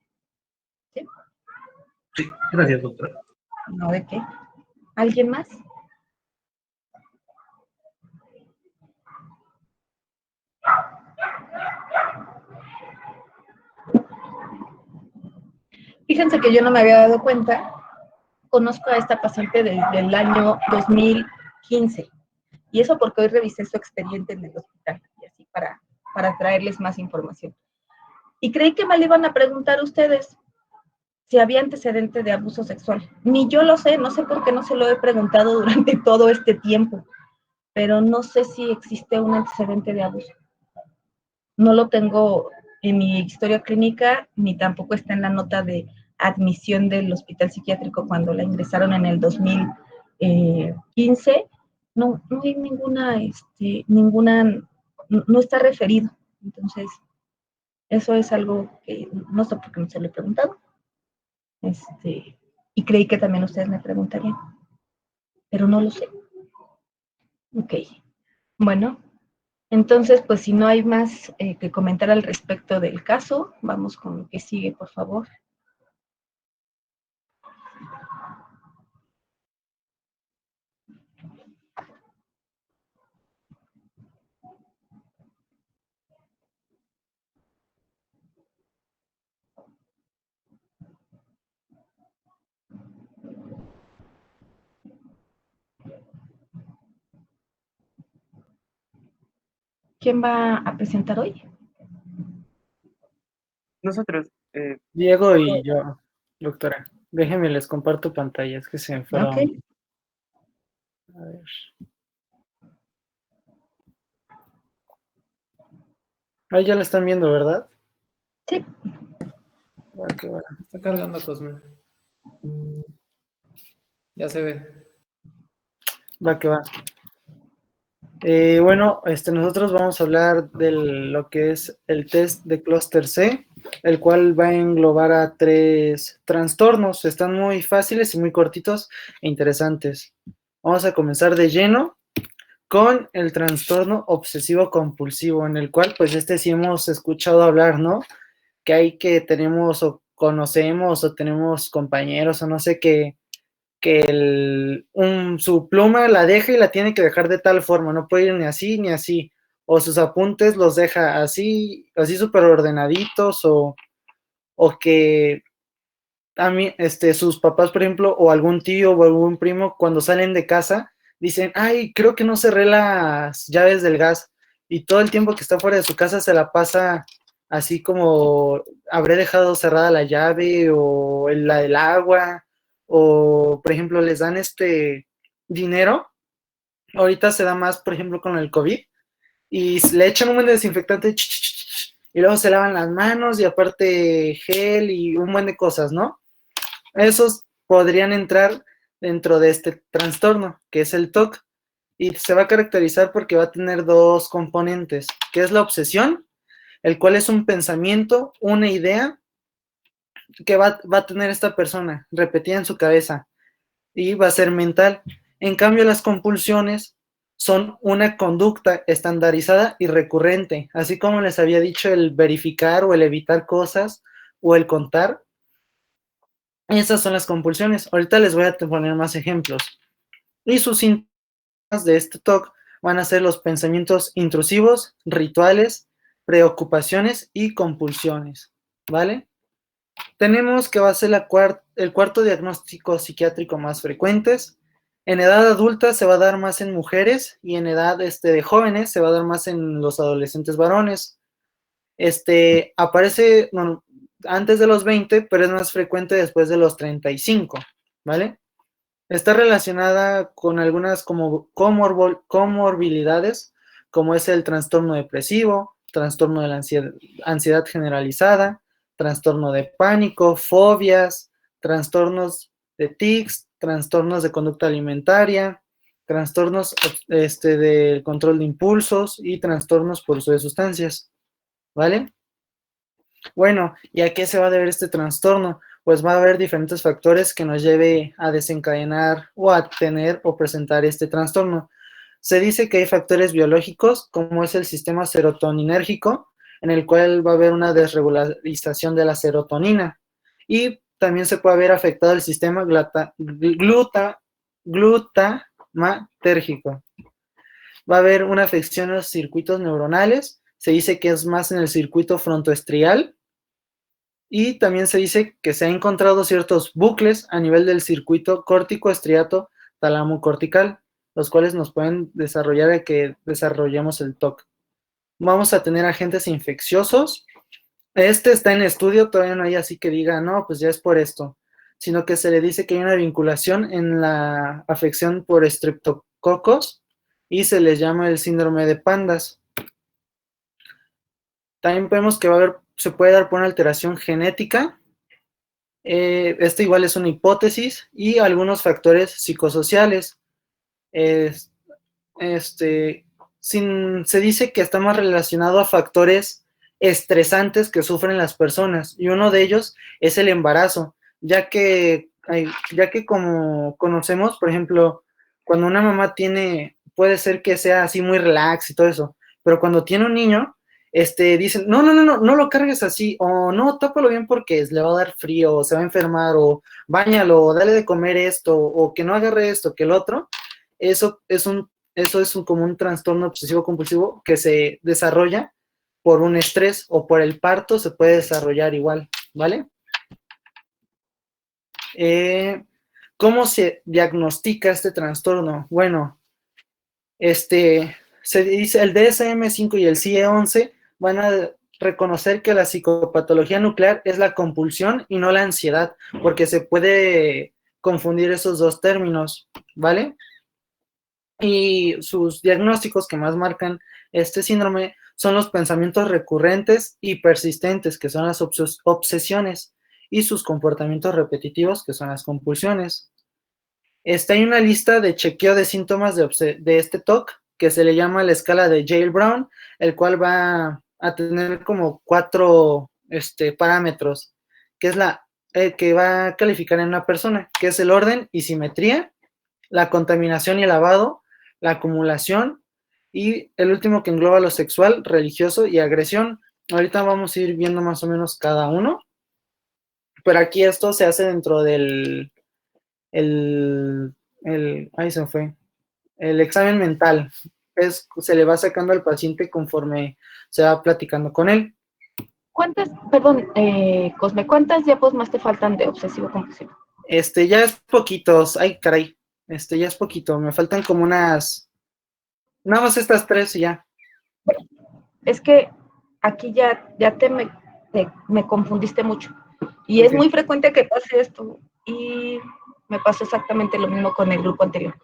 ¿Sí? Sí, gracias, doctora. ¿No de qué? ¿Alguien más? Fíjense que yo no me había dado cuenta. Conozco a esta paciente desde el año 2015. Y eso porque hoy revisé su expediente en el hospital, y así para traerles más información. Y creí que me le iban a preguntar ustedes si había antecedente de abuso sexual. Ni yo lo sé, no sé por qué no se lo he preguntado durante todo este tiempo, pero no sé si existe un antecedente de abuso. No lo tengo en mi historia clínica, ni tampoco está en la nota de admisión del hospital psiquiátrico cuando la ingresaron en el 2015. No hay no está referido. Entonces, eso es algo que no sé por qué no se lo he preguntado. Y creí que también ustedes me preguntarían, pero no lo sé. Ok, bueno, entonces, pues si no hay más que comentar al respecto del caso, vamos con lo que sigue, por favor. ¿Quién va a presentar hoy? Nosotros, Diego y yo, doctora. Déjenme, les comparto pantalla, es que se me fueron. Ok. A ver. Ahí ya la están viendo, ¿verdad? Sí. Bueno, qué bueno. Está cargando Cosme. Ya se ve. Va que va. Bueno, nosotros vamos a hablar de lo que es el test de clúster C, el cual va a englobar a 3 trastornos. Están muy fáciles y muy cortitos e interesantes. Vamos a comenzar de lleno con el trastorno obsesivo compulsivo, en el cual pues sí hemos escuchado hablar, ¿no? Que hay que tenemos o conocemos o tenemos compañeros o no sé que su pluma la deja y la tiene que dejar de tal forma, no puede ir ni así ni así, o sus apuntes los deja así, así súper ordenaditos, o que a mí, sus papás, por ejemplo, o algún tío o algún primo, cuando salen de casa, dicen, ay, creo que no cerré las llaves del gas, y todo el tiempo que está fuera de su casa se la pasa así como, habré dejado cerrada la llave, o la del agua, o, por ejemplo, les dan dinero, ahorita se da más, por ejemplo, con el COVID, y le echan un buen de desinfectante, y luego se lavan las manos, y aparte gel, y un buen de cosas, ¿no? Esos podrían entrar dentro de este trastorno, que es el TOC, y se va a caracterizar porque va a tener 2 componentes, que es la obsesión, el cual es un pensamiento, una idea que va a tener esta persona repetida en su cabeza, y va a ser mental. En cambio, las compulsiones son una conducta estandarizada y recurrente, así como les había dicho, el verificar o el evitar cosas o el contar. Esas son las compulsiones. Ahorita les voy a poner más ejemplos. Y sus síntomas de este TOC van a ser los pensamientos intrusivos, rituales, preocupaciones y compulsiones, ¿vale? Tenemos que va a ser el cuarto diagnóstico psiquiátrico más frecuentes. En edad adulta se va a dar más en mujeres, y en edad de jóvenes se va a dar más en los adolescentes varones. Aparece antes de los 20, pero es más frecuente después de los 35, ¿vale? Está relacionada con algunas como comorbilidades, como es el trastorno depresivo, trastorno de la ansiedad generalizada, trastorno de pánico, fobias, trastornos de tics, trastornos de conducta alimentaria, trastornos del control de impulsos y trastornos por uso de sustancias, ¿vale? Bueno, ¿y a qué se va a deber este trastorno? Pues va a haber diferentes factores que nos lleve a desencadenar o a tener o presentar este trastorno. Se dice que hay factores biológicos, como es el sistema serotoninérgico, en el cual va a haber una desregularización de la serotonina. Y también se puede haber afectado el sistema glutamatérgico. Va a haber una afección en los circuitos neuronales. Se dice que es más en el circuito frontoestrial, y también se dice que se han encontrado ciertos bucles a nivel del circuito córtico estriato talamo-cortical, los cuales nos pueden desarrollar a que desarrollemos el TOC. Vamos a tener agentes infecciosos. Está en estudio, todavía no hay así que diga, no, pues ya es por esto, sino que se le dice que hay una vinculación en la afección por estreptococos, y se les llama el síndrome de Pandas. También vemos que se puede dar por una alteración genética. Esto igual es una hipótesis, y algunos factores psicosociales. Se dice que está más relacionado a factores estresantes que sufren las personas, y uno de ellos es el embarazo, ya que como conocemos, por ejemplo, cuando una mamá puede ser que sea así muy relax y todo eso, pero cuando tiene un niño, dicen, no lo cargues así, o no, tápalo bien porque le va a dar frío, o se va a enfermar, o báñalo, o dale de comer esto, o que no agarre esto, que el otro. Eso es como un trastorno obsesivo compulsivo que se desarrolla por un estrés, o por el parto se puede desarrollar igual, ¿vale? ¿Cómo se diagnostica este trastorno? Bueno, se dice el DSM-5 y el CIE-11 van a reconocer que la psicopatología nuclear es la compulsión y no la ansiedad, porque se puede confundir esos dos términos, ¿vale? Y sus diagnósticos que más marcan este síndrome son los pensamientos recurrentes y persistentes, que son las obsesiones, y sus comportamientos repetitivos, que son las compulsiones. Hay una lista de chequeo de síntomas de este TOC, que se le llama la escala de Yale Brown, el cual va a tener como 4 parámetros, que es que va a calificar en una persona, que es el orden y simetría, la contaminación y el lavado, la acumulación, y el último que engloba lo sexual, religioso y agresión. Ahorita vamos a ir viendo más o menos cada uno, pero aquí esto se hace dentro del ahí se fue, el examen mental. Se le va sacando al paciente conforme se va platicando con él. Cosme, ¿cuántas diapos más te faltan de obsesivo compulsivo? Ya es poquitos, ay caray, ya es poquito, me faltan como unas, nada más estas 3 y ya. Es que aquí ya me confundiste mucho. Y es Ok. muy frecuente que pase esto. Y me pasó exactamente lo mismo con el grupo anterior.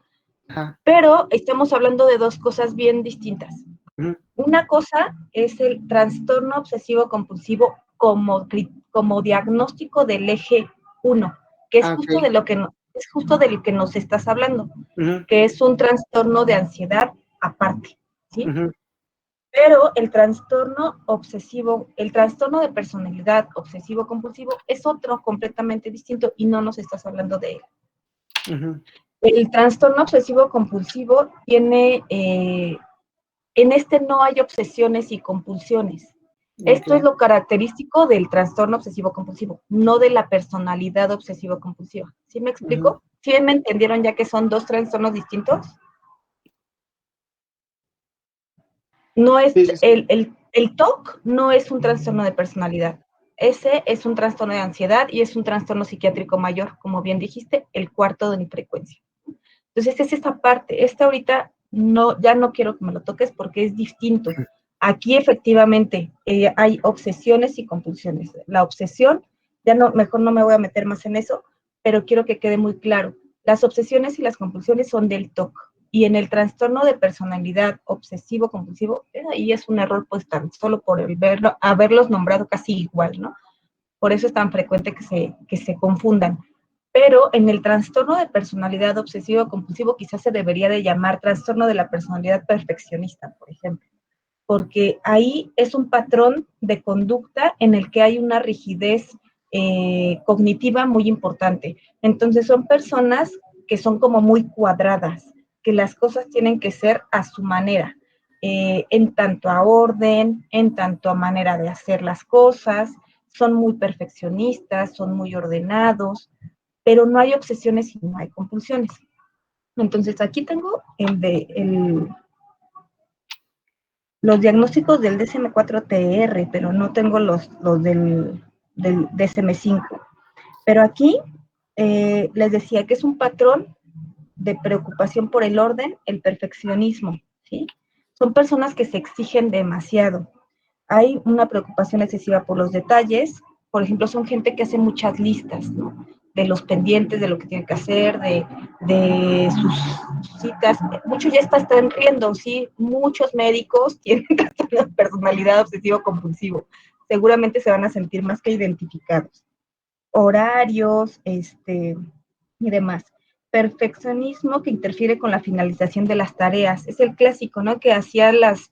Ajá. Pero estamos hablando de 2 cosas bien distintas. Uh-huh. Una cosa es el trastorno obsesivo compulsivo como diagnóstico del eje 1, que es justo Okay. es justo de lo que nos estás hablando, Uh-huh. que es un trastorno de ansiedad aparte, ¿sí? Uh-huh. Pero el trastorno de personalidad obsesivo compulsivo es otro completamente distinto y no nos estás hablando de él. Uh-huh. El trastorno obsesivo compulsivo tiene, en no hay obsesiones y compulsiones. Okay. Esto es lo característico del trastorno obsesivo compulsivo, no de la personalidad obsesivo compulsiva. ¿Sí me explico? Uh-huh. ¿Sí me entendieron ya que son 2 trastornos distintos? No es, sí. El TOC no es un trastorno de personalidad. Ese es un trastorno de ansiedad y es un trastorno psiquiátrico mayor, como bien dijiste, el 4 de mi frecuencia. Entonces, es esta parte. Ahorita ya no quiero que me lo toques porque es distinto. Aquí, efectivamente, hay obsesiones y compulsiones. La obsesión, mejor no me voy a meter más en eso, pero quiero que quede muy claro. Las obsesiones y las compulsiones son del TOC. Y en el trastorno de personalidad obsesivo-compulsivo, ahí es un error, pues tan solo por haberlos nombrado casi igual, ¿no? Por eso es tan frecuente que se confundan. Pero en el trastorno de personalidad obsesivo-compulsivo quizás se debería de llamar trastorno de la personalidad perfeccionista, por ejemplo, porque ahí es un patrón de conducta en el que hay una rigidez cognitiva muy importante. Entonces son personas que son como muy cuadradas, que las cosas tienen que ser a su manera, en tanto a orden, en tanto a manera de hacer las cosas, son muy perfeccionistas, son muy ordenados, pero no hay obsesiones y no hay compulsiones. Entonces, aquí tengo los diagnósticos del DSM-4-TR, pero no tengo los del DSM-5. Pero aquí les decía que es un patrón de preocupación por el orden, el perfeccionismo, ¿sí? Son personas que se exigen demasiado. Hay una preocupación excesiva por los detalles. Por ejemplo, son gente que hace muchas listas, ¿no? De los pendientes, de lo que tiene que hacer, de sus citas. Muchos ya están riendo, ¿sí? Muchos médicos tienen una personalidad obsesivo-compulsivo. Seguramente se van a sentir más que identificados. Horarios, y demás. Perfeccionismo que interfiere con la finalización de las tareas. Es el clásico, ¿no? Que hacía las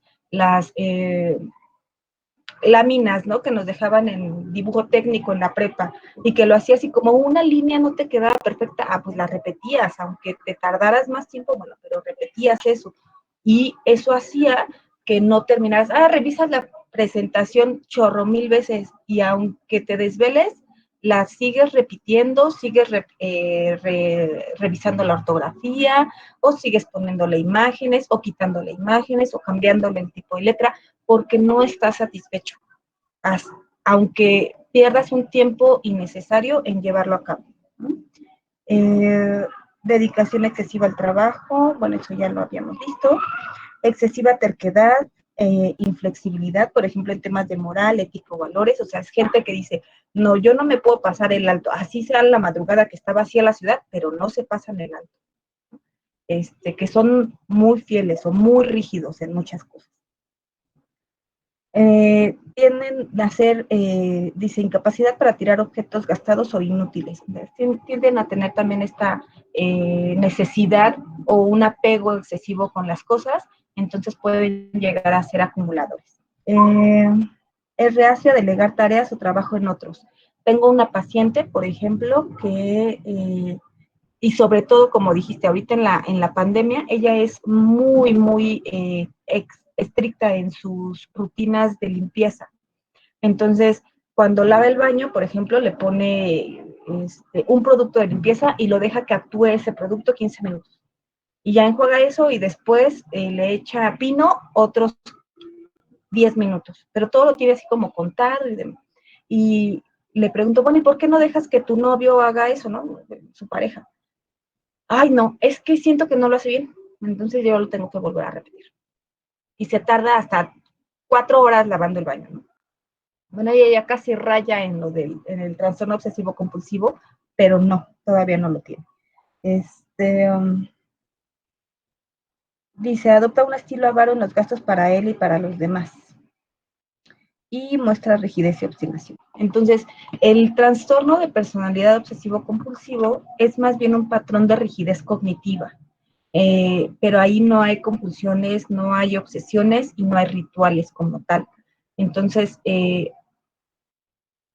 láminas, ¿no? Que nos dejaban en dibujo técnico en la prepa y que lo hacías y como una línea no te quedaba perfecta, pues la repetías, aunque te tardaras más tiempo, bueno, pero repetías eso. Y eso hacía que no terminaras, revisas la presentación chorro 1000 veces y aunque te desveles, la sigues repitiendo, sigues revisando la ortografía, o sigues poniéndole imágenes, o quitándole imágenes, o cambiándole el tipo de letra, porque no estás satisfecho, aunque pierdas un tiempo innecesario en llevarlo a cabo, ¿no? Dedicación excesiva al trabajo, bueno, eso ya lo habíamos visto. Excesiva terquedad, inflexibilidad, por ejemplo, en temas de moral, ético, valores, o sea, es gente que dice, no, yo no me puedo pasar el alto, así sea la madrugada que está vacía la ciudad, pero no se pasan el alto. Que son muy fieles o muy rígidos en muchas cosas. Tienden a ser, dice, incapacidad para tirar objetos gastados o inútiles. Tienden a tener también esta necesidad o un apego excesivo con las cosas entonces pueden llegar a ser acumuladores. Es reacio a delegar tareas o trabajo en otros. Tengo una paciente, por ejemplo, que, y sobre todo, como dijiste, ahorita en la pandemia, ella es muy estricta en sus rutinas de limpieza. Entonces, cuando lava el baño, por ejemplo, le pone un producto de limpieza y lo deja que actúe ese producto 15 minutos. Y ya enjuaga eso y después le echa pino otros 10 minutos. Pero todo lo tiene así como contado y demás. Y le pregunto, bueno, ¿y por qué no dejas que tu novio haga eso, no? Su pareja. Ay, no, es que siento que no lo hace bien. Entonces yo lo tengo que volver a repetir. Y se tarda hasta 4 horas lavando el baño, ¿no? Bueno, ella ya casi raya en en el trastorno obsesivo compulsivo, pero no, todavía no lo tiene. Dice, adopta un estilo avaro en los gastos para él y para los demás. Y muestra rigidez y obstinación. Entonces, el trastorno de personalidad obsesivo compulsivo es más bien un patrón de rigidez cognitiva. Pero ahí no hay compulsiones, no hay obsesiones y no hay rituales como tal. Entonces,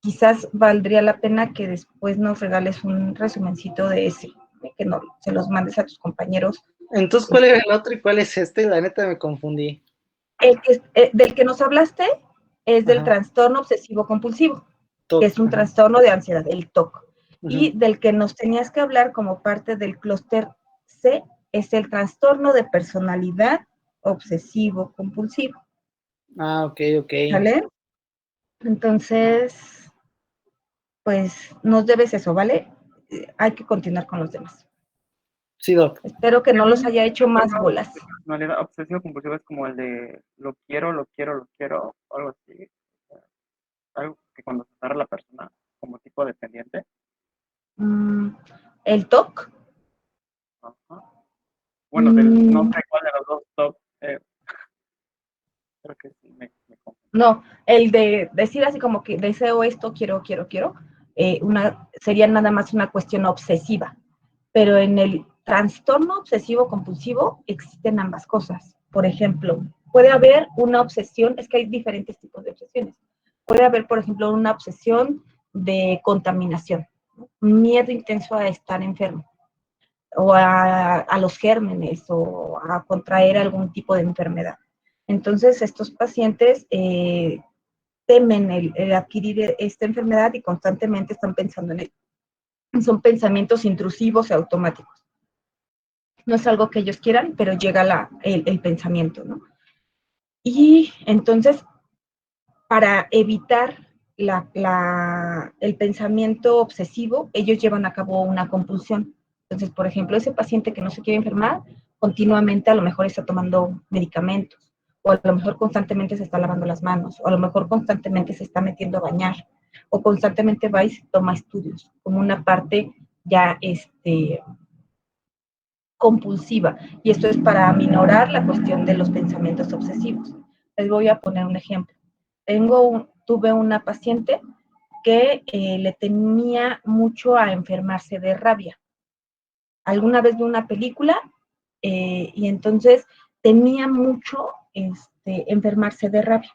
quizás valdría la pena que después nos regales un resumencito de ese, que no, se los mandes a tus compañeros. Entonces, ¿cuál era el otro y cuál es este? La neta me confundí. Del que nos hablaste es del trastorno obsesivo compulsivo, que es un trastorno de ansiedad, el TOC. Y del que nos tenías que hablar como parte del clúster C es el trastorno de personalidad obsesivo compulsivo. Ah, ok. ¿Vale? Entonces, pues nos debes eso, ¿vale? Hay que continuar con los demás. Sí, Doc. Espero que no los haya hecho más bolas. Personalidad obsesivo compulsivo es como el de lo quiero, algo así. Algo que cuando se agarra la persona como tipo dependiente. ¿El TOC? Ajá. Bueno, no sé cuál de los dos TOC. Creo que sí me confundí. No, el de decir así como que deseo esto, quiero, sería nada más una cuestión obsesiva. Pero en el trastorno obsesivo compulsivo existen ambas cosas. Por ejemplo, puede haber una obsesión, es que hay diferentes tipos de obsesiones. Puede haber, por ejemplo, una obsesión de contaminación, ¿no? Un miedo intenso a estar enfermo, o a los gérmenes, o a contraer algún tipo de enfermedad. Entonces, estos pacientes temen el adquirir esta enfermedad y constantemente están pensando en ello. Son pensamientos intrusivos y automáticos. No es algo que ellos quieran, pero llega el pensamiento, ¿no? Y entonces, para evitar el pensamiento obsesivo, ellos llevan a cabo una compulsión. Entonces, por ejemplo, ese paciente que no se quiere enfermar, continuamente a lo mejor está tomando medicamentos, o a lo mejor constantemente se está lavando las manos, o a lo mejor constantemente se está metiendo a bañar, o constantemente va y se toma estudios, como una parte ya compulsiva. Y esto es para aminorar la cuestión de los pensamientos obsesivos. Les voy a poner un ejemplo. Tuve una paciente que le temía mucho a enfermarse de rabia. Alguna vez vi una película y entonces temía mucho enfermarse de rabia.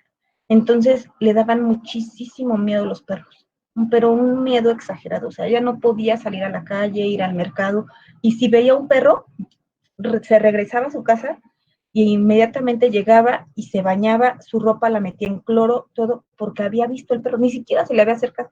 Entonces le daban muchísimo miedo los perros, pero un miedo exagerado. O sea, ella no podía salir a la calle, ir al mercado, y si veía un perro, se regresaba a su casa y inmediatamente llegaba y se bañaba, su ropa la metía en cloro, todo, porque había visto el perro, ni siquiera se le había acercado.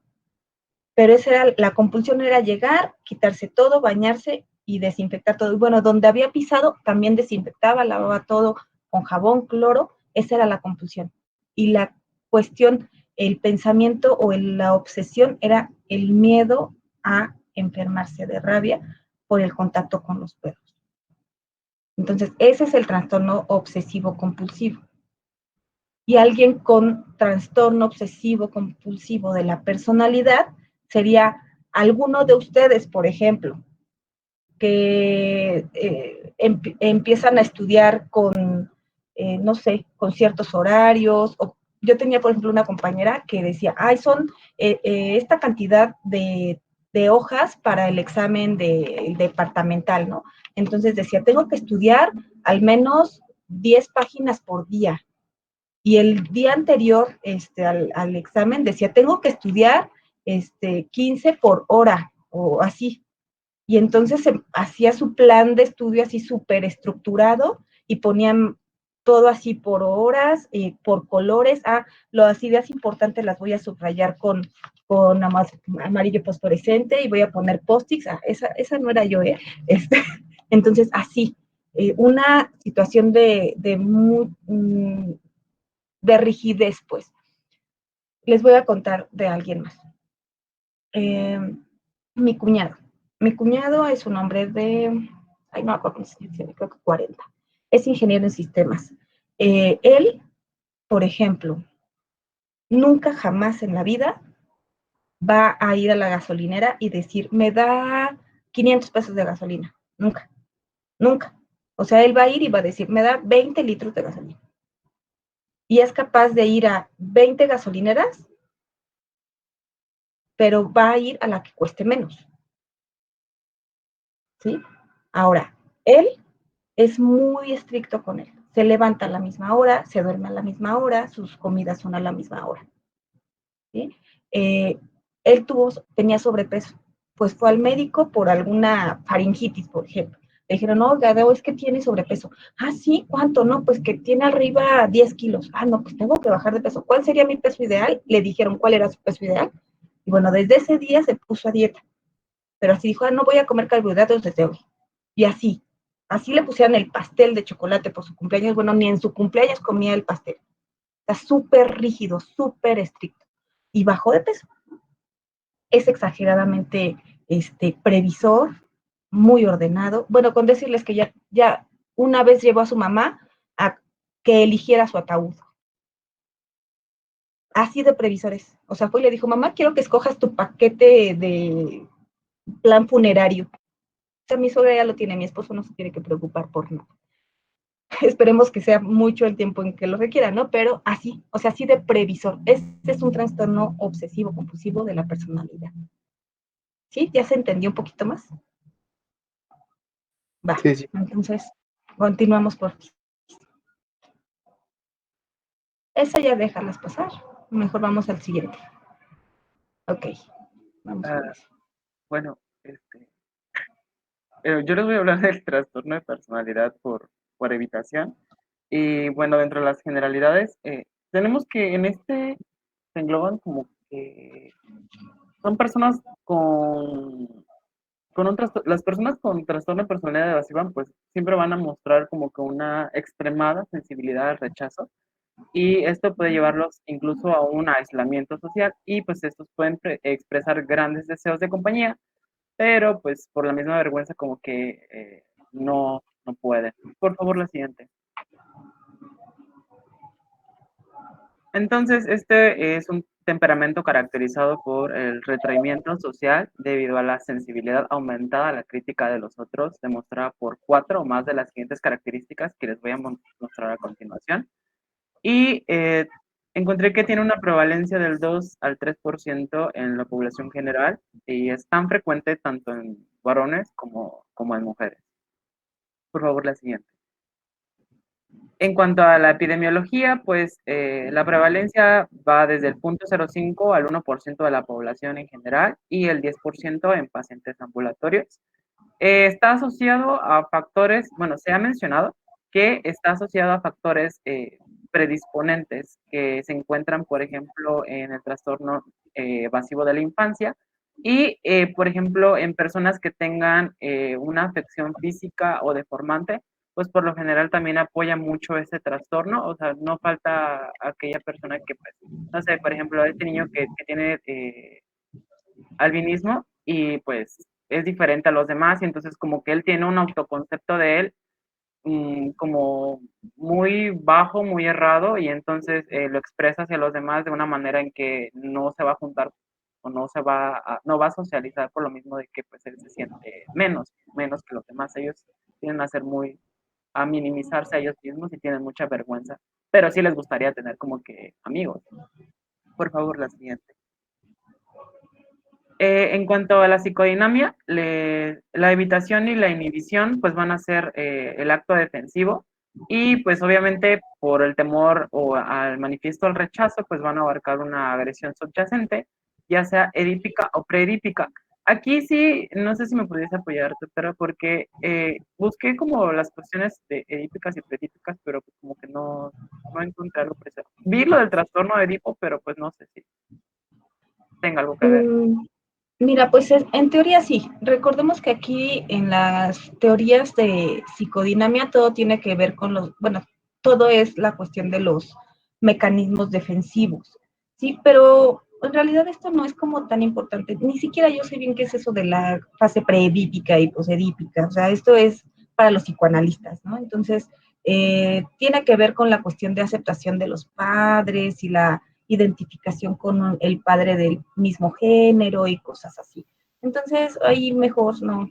Pero la compulsión era llegar, quitarse todo, bañarse y desinfectar todo. Y bueno, donde había pisado, también desinfectaba, lavaba todo con jabón, cloro, esa era la compulsión. Y la cuestión, el pensamiento o la obsesión era el miedo a enfermarse de rabia por el contacto con los perros. Entonces, ese es el trastorno obsesivo compulsivo. Y alguien con trastorno obsesivo compulsivo de la personalidad sería alguno de ustedes, por ejemplo, que empiezan a estudiar con, no sé, con ciertos horarios. O yo tenía, por ejemplo, una compañera que decía, son esta cantidad de hojas para el examen departamental, ¿no? Entonces decía, tengo que estudiar al menos 10 páginas por día. Y el día anterior al examen decía, tengo que estudiar 15 por hora o así. Y entonces hacía su plan de estudio así súper estructurado y ponían todo así por horas, por colores. Las ideas importantes las voy a subrayar con amarillo fosforescente y voy a poner post-its. Esa no era yo, ¿eh? Entonces, así, una situación de rigidez, pues. Les voy a contar de alguien más. Mi cuñado. Mi cuñado es un hombre de, ay, no, creo que 40. Es ingeniero en sistemas. Él, por ejemplo, nunca jamás en la vida va a ir a la gasolinera y decir, me da 500 pesos de gasolina. Nunca, nunca. O sea, él va a ir y va a decir, me da 20 litros de gasolina. Y es capaz de ir a 20 gasolineras, pero va a ir a la que cueste menos. ¿Sí? Ahora, él es muy estricto con él. Se levanta a la misma hora, se duerme a la misma hora, sus comidas son a la misma hora. ¿Sí? Él tenía sobrepeso, pues fue al médico por alguna faringitis, por ejemplo. Le dijeron, no, Gadeo, es que tiene sobrepeso. Sí, ¿cuánto? No, pues que tiene arriba 10 kilos. No, pues tengo que bajar de peso. ¿Cuál sería mi peso ideal? Le dijeron cuál era su peso ideal. Y bueno, desde ese día se puso a dieta. Pero así dijo, no voy a comer carbohidratos desde hoy. Y así le pusieron el pastel de chocolate por su cumpleaños. Bueno, ni en su cumpleaños comía el pastel. Está súper rígido, súper estricto. Y bajó de peso. Es exageradamente previsor, muy ordenado. Bueno, con decirles que ya una vez llevó a su mamá a que eligiera su ataúd. Así de previsores. O sea, fue y le dijo, mamá, quiero que escojas tu paquete de plan funerario. O sea, mi suegra ya lo tiene, mi esposo no se tiene que preocupar por nada. Esperemos que sea mucho el tiempo en que lo requiera, ¿no? Pero así, o sea, así de previsor. Este es un trastorno obsesivo compulsivo de la personalidad. ¿Sí? ¿Ya se entendió un poquito más? Va, Sí. Entonces, continuamos por aquí. Esa ya déjalas pasar. Mejor vamos al siguiente. Ok, vamos a ver. Bueno, yo les voy a hablar del trastorno de personalidad por evitación. Y bueno, dentro de las generalidades, tenemos que en se engloban como que son personas las personas con trastorno de personalidad evasiva, pues siempre van a mostrar como que una extremada sensibilidad al rechazo. Y esto puede llevarlos incluso a un aislamiento social y pues estos pueden expresar grandes deseos de compañía, pero pues por la misma vergüenza como que no pueden. Por favor, la siguiente. Entonces, este es un temperamento caracterizado por el retraimiento social debido a la sensibilidad aumentada a la crítica de los otros, demostrada por 4 o más de las siguientes características que les voy a mostrar a continuación. Y encontré que tiene una prevalencia del 2 al 3% en la población general y es tan frecuente tanto en varones como en mujeres. Por favor, la siguiente. En cuanto a la epidemiología, pues la prevalencia va desde el 0.05 al 1% de la población en general y el 10% en pacientes ambulatorios. Está asociado a factores, bueno, se ha mencionado que está asociado a factores predisponentes que se encuentran, por ejemplo, en el trastorno evasivo de la infancia y, por ejemplo, en personas que tengan una afección física o deformante, pues por lo general también apoya mucho ese trastorno, o sea, no falta aquella persona que, pues, no sé, por ejemplo, este niño que tiene albinismo y pues es diferente a los demás y entonces como que él tiene un autoconcepto de él como muy bajo, muy errado y entonces lo expresa hacia los demás de una manera en que no se va a juntar o no va a socializar por lo mismo de que pues él se siente menos que los demás. Ellos tienden a minimizarse a ellos mismos y tienen mucha vergüenza, pero sí les gustaría tener como que amigos. Por favor, la siguiente. En cuanto a la psicodinamia, la evitación y la inhibición pues van a ser el acto defensivo Y pues obviamente por el temor o al manifiesto al rechazo, pues van a abarcar una agresión subyacente, ya sea edípica o preedípica. Aquí sí, no sé si me pudiese apoyar, doctora, porque busqué como las cuestiones de edípicas y preedípicas, pero pues como que no encontré algo preciso. Vi lo del trastorno de Edipo, pero pues no sé si tenga algo que ver. Mira, pues en teoría sí. Recordemos que aquí en las teorías de psicodinamia todo tiene que ver con bueno, todo es la cuestión de los mecanismos defensivos, ¿sí? Pero en realidad esto no es como tan importante. Ni siquiera yo sé bien qué es eso de la fase preedípica y posedípica. O sea, esto es para los psicoanalistas, ¿no? Entonces, tiene que ver con la cuestión de aceptación de los padres y la identificación con el padre del mismo género y cosas así. Entonces, ahí mejor no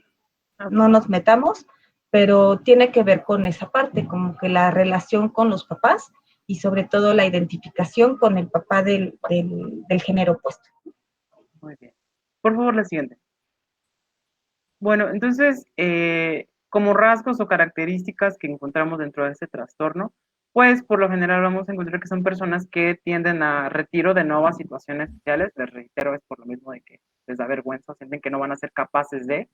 nos metamos, pero tiene que ver con esa parte, como que la relación con los papás y sobre todo la identificación con el papá del género opuesto. Muy bien. Por favor, la siguiente. Bueno, entonces, como rasgos o características que encontramos dentro de este trastorno, pues por lo general vamos a encontrar que son personas que tienden a retiro de nuevas situaciones sociales. Les reitero, es por lo mismo de que les da vergüenza, sienten que no van a ser capaces de.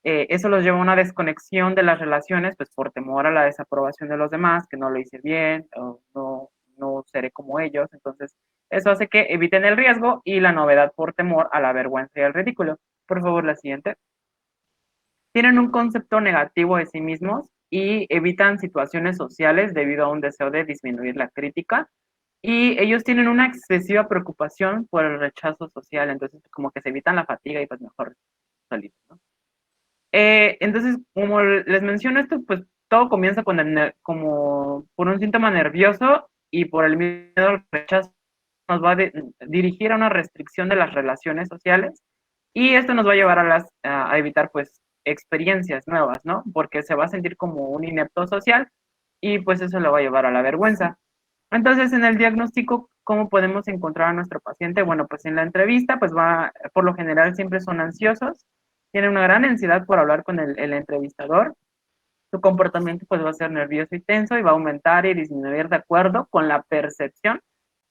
Eso los lleva a una desconexión de las relaciones, pues por temor a la desaprobación de los demás, que no lo hice bien, o no seré como ellos. Entonces, eso hace que eviten el riesgo y la novedad por temor a la vergüenza y al ridículo. Por favor, la siguiente. Tienen un concepto negativo de sí mismos y evitan situaciones sociales debido a un deseo de disminuir la crítica. Y ellos tienen una excesiva preocupación por el rechazo social, entonces como que se evitan la fatiga y pues mejor salir, ¿no? Entonces, como les menciono esto, pues todo comienza con como por un síntoma nervioso y por el miedo al rechazo nos va a dirigir a una restricción de las relaciones sociales y esto nos va a llevar a evitar pues experiencias nuevas, ¿no? Porque se va a sentir como un inepto social y pues eso lo va a llevar a la vergüenza. Entonces, en el diagnóstico, ¿cómo podemos encontrar a nuestro paciente? Bueno, pues en la entrevista, pues por lo general siempre son ansiosos, tienen una gran ansiedad por hablar con el entrevistador, su comportamiento pues va a ser nervioso y tenso y va a aumentar y disminuir de acuerdo con la percepción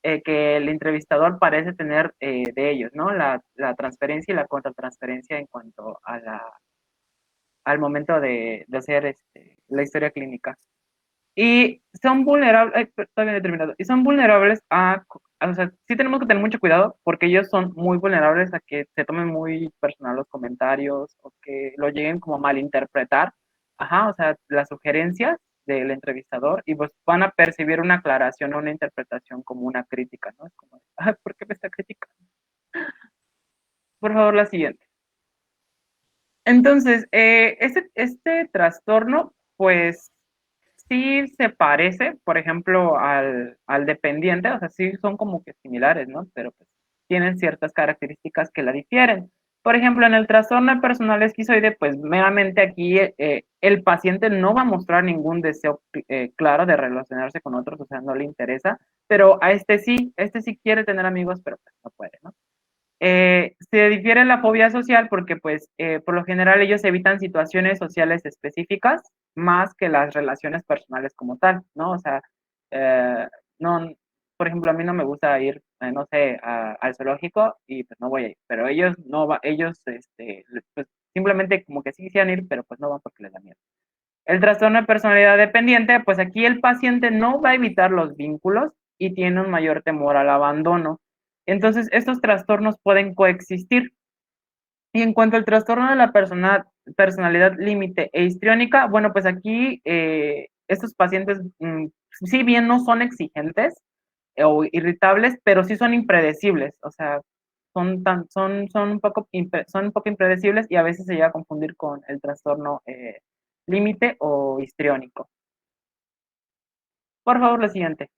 que el entrevistador parece tener de ellos, ¿no? La transferencia y la contratransferencia en cuanto a al momento de hacer la historia clínica. Y son vulnerables, todavía no he terminado, y son vulnerables o sea, sí tenemos que tener mucho cuidado porque ellos son muy vulnerables a que se tomen muy personal los comentarios o que lo lleguen como a malinterpretar, ajá, o sea, las sugerencias del entrevistador y pues van a percibir una aclaración o una interpretación como una crítica, ¿no? Es como, ¿por qué me está criticando? Por favor, la siguiente. Entonces, este trastorno, pues sí se parece, por ejemplo, al dependiente, o sea, sí son como que similares, ¿no? Pero pues tienen ciertas características que la difieren. Por ejemplo, en el trastorno personal esquizoide, pues meramente aquí el paciente no va a mostrar ningún deseo claro de relacionarse con otros, o sea, no le interesa, pero a este sí quiere tener amigos, pero pues no puede, ¿no? Se difiere en la fobia social porque, pues, por lo general ellos evitan situaciones sociales específicas más que las relaciones personales como tal, ¿no? O sea, eh, no, por ejemplo, a mí no me gusta ir, no sé, al zoológico y pues no voy a ir, pero ellos no va, ellos, pues simplemente como que sí quisieran ir, pero pues no van porque les da miedo. El trastorno de personalidad dependiente, pues aquí el paciente no va a evitar los vínculos y tiene un mayor temor al abandono. Entonces, estos trastornos pueden coexistir. Y en cuanto al trastorno de la personalidad límite e histriónica, bueno, pues aquí estos pacientes, si bien no son exigentes o irritables, pero sí son impredecibles, o sea, son un poco impredecibles y a veces se llega a confundir con el trastorno límite o histriónico. Por favor, lo siguiente.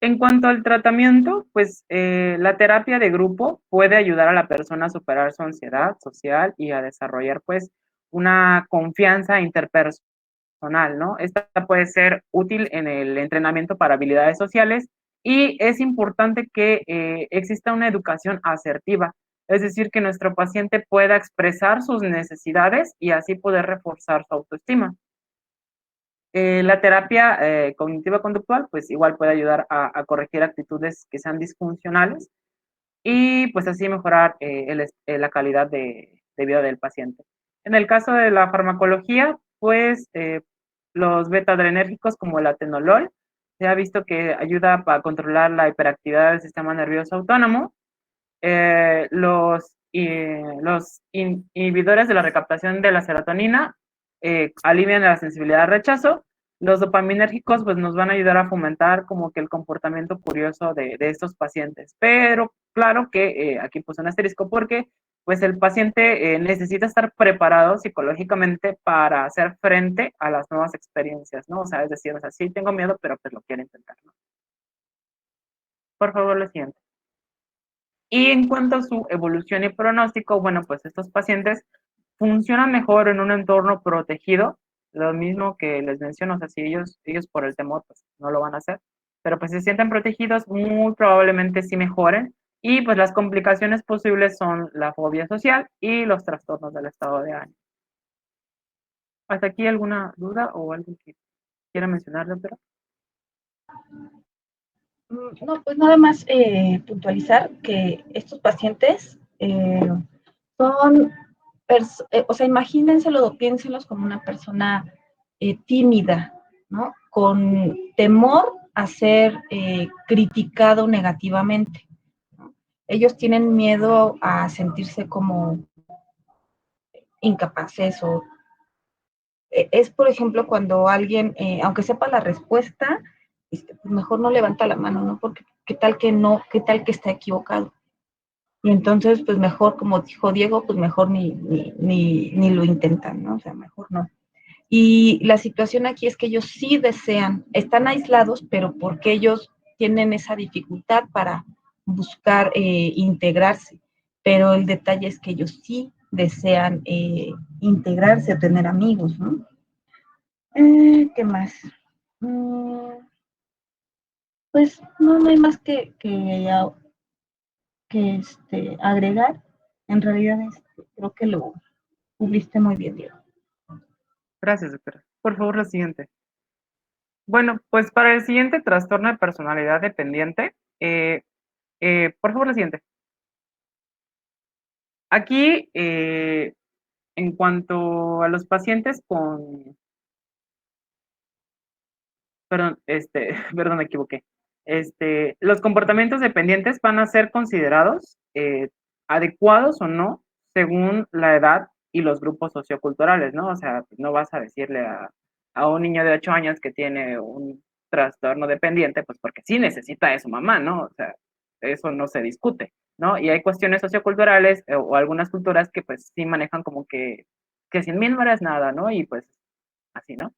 En cuanto al tratamiento, pues la terapia de grupo puede ayudar a la persona a superar su ansiedad social y a desarrollar pues una confianza interpersonal, ¿no? Esta puede ser útil en el entrenamiento para habilidades sociales y es importante que exista una educación asertiva, es decir, que nuestro paciente pueda expresar sus necesidades y así poder reforzar su autoestima. La terapia cognitiva conductual, pues igual puede ayudar a corregir actitudes que sean disfuncionales y pues así mejorar la calidad de vida del paciente. En el caso de la farmacología, pues los beta-adrenérgicos como el atenolol, se ha visto que ayuda para controlar la hiperactividad del sistema nervioso autónomo. Los inhibidores de la recaptación de la serotonina alivian la sensibilidad al rechazo. Los dopaminérgicos pues nos van a ayudar a fomentar como que el comportamiento curioso de estos pacientes, pero claro que aquí puse un asterisco porque pues el paciente necesita estar preparado psicológicamente para hacer frente a las nuevas experiencias, ¿no? O sea, es decir, o sea, sí tengo miedo, pero pues lo quiero intentar, ¿no? Por favor, lo siguiente. Y en cuanto a su evolución y pronóstico, bueno, pues estos pacientes funcionan mejor en un entorno protegido, lo mismo que les menciono, o sea, si ellos por el temor, pues no lo van a hacer, pero pues si se sienten protegidos, muy probablemente sí mejoren, y pues las complicaciones posibles son la fobia social y los trastornos del estado de ánimo. ¿Hasta aquí alguna duda o algo que quiera mencionar, doctora? No, pues nada más puntualizar que estos pacientes son, o sea, imagínenselo, piénsenlos como una persona tímida, ¿no? Con temor a ser criticado negativamente, ¿no? Ellos tienen miedo a sentirse como incapaces o es, por ejemplo, cuando alguien, aunque sepa la respuesta, pues mejor no levanta la mano, ¿no? Porque qué tal que no, qué tal que está equivocado. Y entonces, pues mejor, como dijo Diego, pues mejor ni lo intentan, ¿no? O sea, mejor no. Y la situación aquí es que ellos sí desean, están aislados, pero porque ellos tienen esa dificultad para buscar integrarse. Pero el detalle es que ellos sí desean integrarse, tener amigos, ¿no? ¿Qué más? Pues no hay más que agregar. En realidad creo que lo cubriste muy bien, Diego. Gracias, doctora. Por favor, la siguiente. Bueno, pues para el siguiente trastorno de personalidad dependiente, por favor, la siguiente. Aquí, en cuanto a los pacientes con, perdón, perdón, me equivoqué. Los comportamientos dependientes van a ser considerados adecuados o no según la edad y los grupos socioculturales, ¿no? O sea, no vas a decirle a un niño de 8 años que tiene un trastorno dependiente, pues porque sí necesita de su mamá, ¿no? O sea, eso no se discute, ¿no? Y hay cuestiones socioculturales o algunas culturas que pues sí manejan como que sin mí no eres nada, ¿no? Y pues así, ¿no?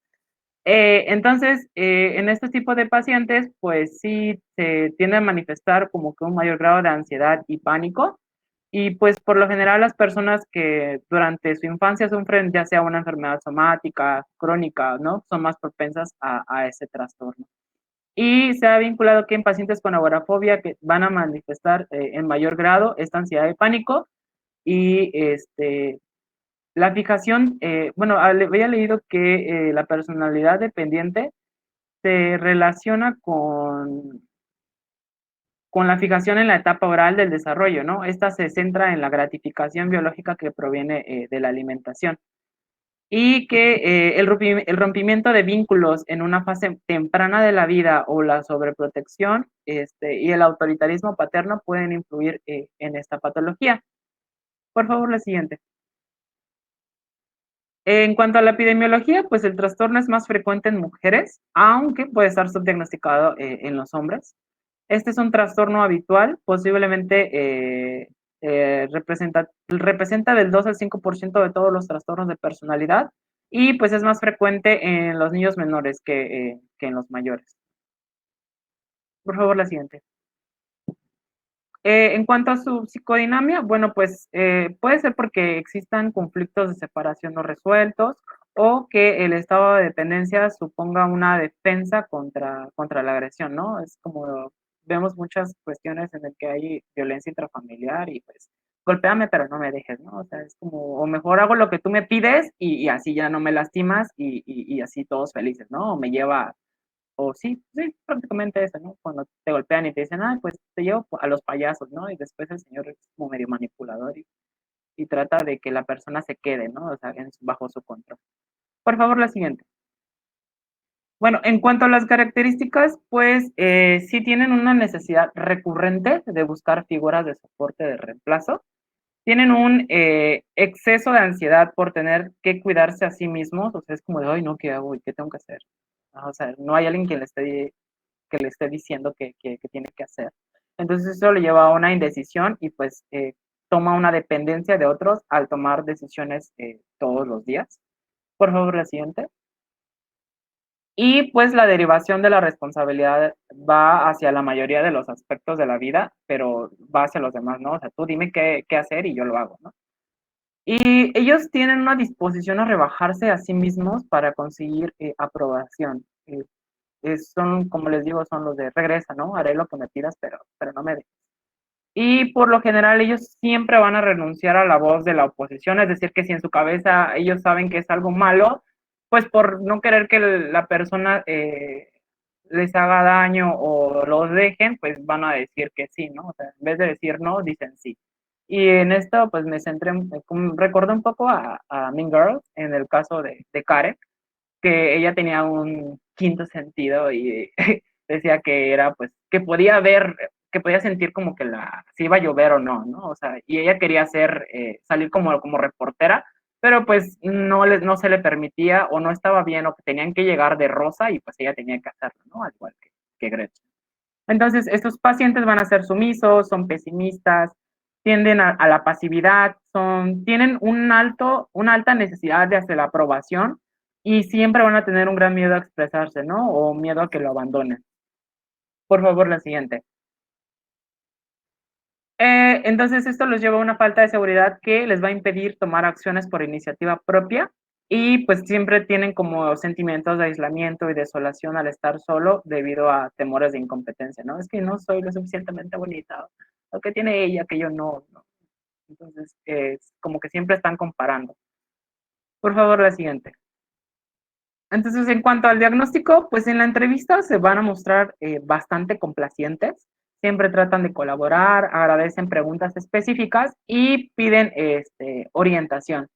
Entonces, en este tipo de pacientes, pues sí se tiende a manifestar como que un mayor grado de ansiedad y pánico. Y pues por lo general las personas que durante su infancia sufren ya sea una enfermedad somática, crónica, ¿no? Son más propensas a ese trastorno. Y se ha vinculado que en pacientes con agorafobia que van a manifestar en mayor grado esta ansiedad y pánico. Y la fijación, bueno, había leído que la personalidad dependiente se relaciona con la fijación en la etapa oral del desarrollo, ¿no? Esta se centra en la gratificación biológica que proviene de la alimentación y que el rompimiento de vínculos en una fase temprana de la vida o la sobreprotección y el autoritarismo paterno pueden influir en esta patología. Por favor, la siguiente. En cuanto a la epidemiología, pues el trastorno es más frecuente en mujeres, aunque puede estar subdiagnosticado en los hombres. Este es un trastorno habitual, posiblemente representa del 2 al 5% de todos los trastornos de personalidad y pues es más frecuente en los niños menores que en los mayores. Por favor, la siguiente. En cuanto a su psicodinamia, bueno, pues puede ser porque existan conflictos de separación no resueltos o que el estado de dependencia suponga una defensa contra la agresión, ¿no? Es como vemos muchas cuestiones en las que hay violencia intrafamiliar y pues golpéame, pero no me dejes, ¿no? O sea, es como, o mejor hago lo que tú me pides y así ya no me lastimas y así todos felices, ¿no? O me lleva, o sí, sí, prácticamente eso, ¿no? Cuando te golpean y te dicen, ah, pues te llevo a los payasos, ¿no? Y después el señor es como medio manipulador y trata de que la persona se quede, ¿no? O sea, bajo su control. Por favor, la siguiente. Bueno, en cuanto a las características, pues sí tienen una necesidad recurrente de buscar figuras de soporte de reemplazo. Tienen un exceso de ansiedad por tener que cuidarse a sí mismos, o sea, es como de, ay, no, ¿qué hago y qué tengo que hacer? O sea, no hay alguien que le esté diciendo que tiene que hacer. Entonces eso le lleva a una indecisión y pues toma una dependencia de otros al tomar decisiones todos los días. Por favor, la siguiente. Y pues la derivación de la responsabilidad va hacia la mayoría de los aspectos de la vida, pero va hacia los demás, ¿no? O sea, tú dime qué hacer y yo lo hago, ¿no? Y ellos tienen una disposición a rebajarse a sí mismos para conseguir aprobación. Son, como les digo, son los de regresa, ¿no? Haré lo que me pidas, pero no me dejes. Y por lo general ellos siempre van a renunciar a la voz de la oposición, es decir, que si en su cabeza ellos saben que es algo malo, pues por no querer que la persona les haga daño o los dejen, pues van a decir que sí, ¿no? O sea, en vez de decir no, dicen sí. Y en esto, pues me centré, recordé un poco a Mean Girls, en el caso de Karen, que ella tenía un quinto sentido y decía que era, pues, que podía ver, que podía sentir como que si iba a llover o no, ¿no? O sea, y ella quería salir como reportera, pero pues no se le permitía o no estaba bien o que tenían que llegar de rosa y pues ella tenía que hacerlo, ¿no? Al igual que Gretchen. Entonces, estos pacientes van a ser sumisos, son pesimistas, tienden a la pasividad, tienen una alta necesidad de hacer la aprobación y siempre van a tener un gran miedo a expresarse, ¿no? O miedo a que lo abandonen. Por favor, la siguiente. Entonces, esto los lleva a una falta de seguridad que les va a impedir tomar acciones por iniciativa propia y pues siempre tienen como sentimientos de aislamiento y desolación al estar solo debido a temores de incompetencia, ¿no? Es que no soy lo suficientemente bonita, lo que tiene ella que yo no, ¿no? Entonces, es como que siempre están comparando. Por favor, la siguiente. Entonces, en cuanto al diagnóstico, pues en la entrevista se van a mostrar bastante complacientes, siempre tratan de colaborar, agradecen preguntas específicas y piden orientación.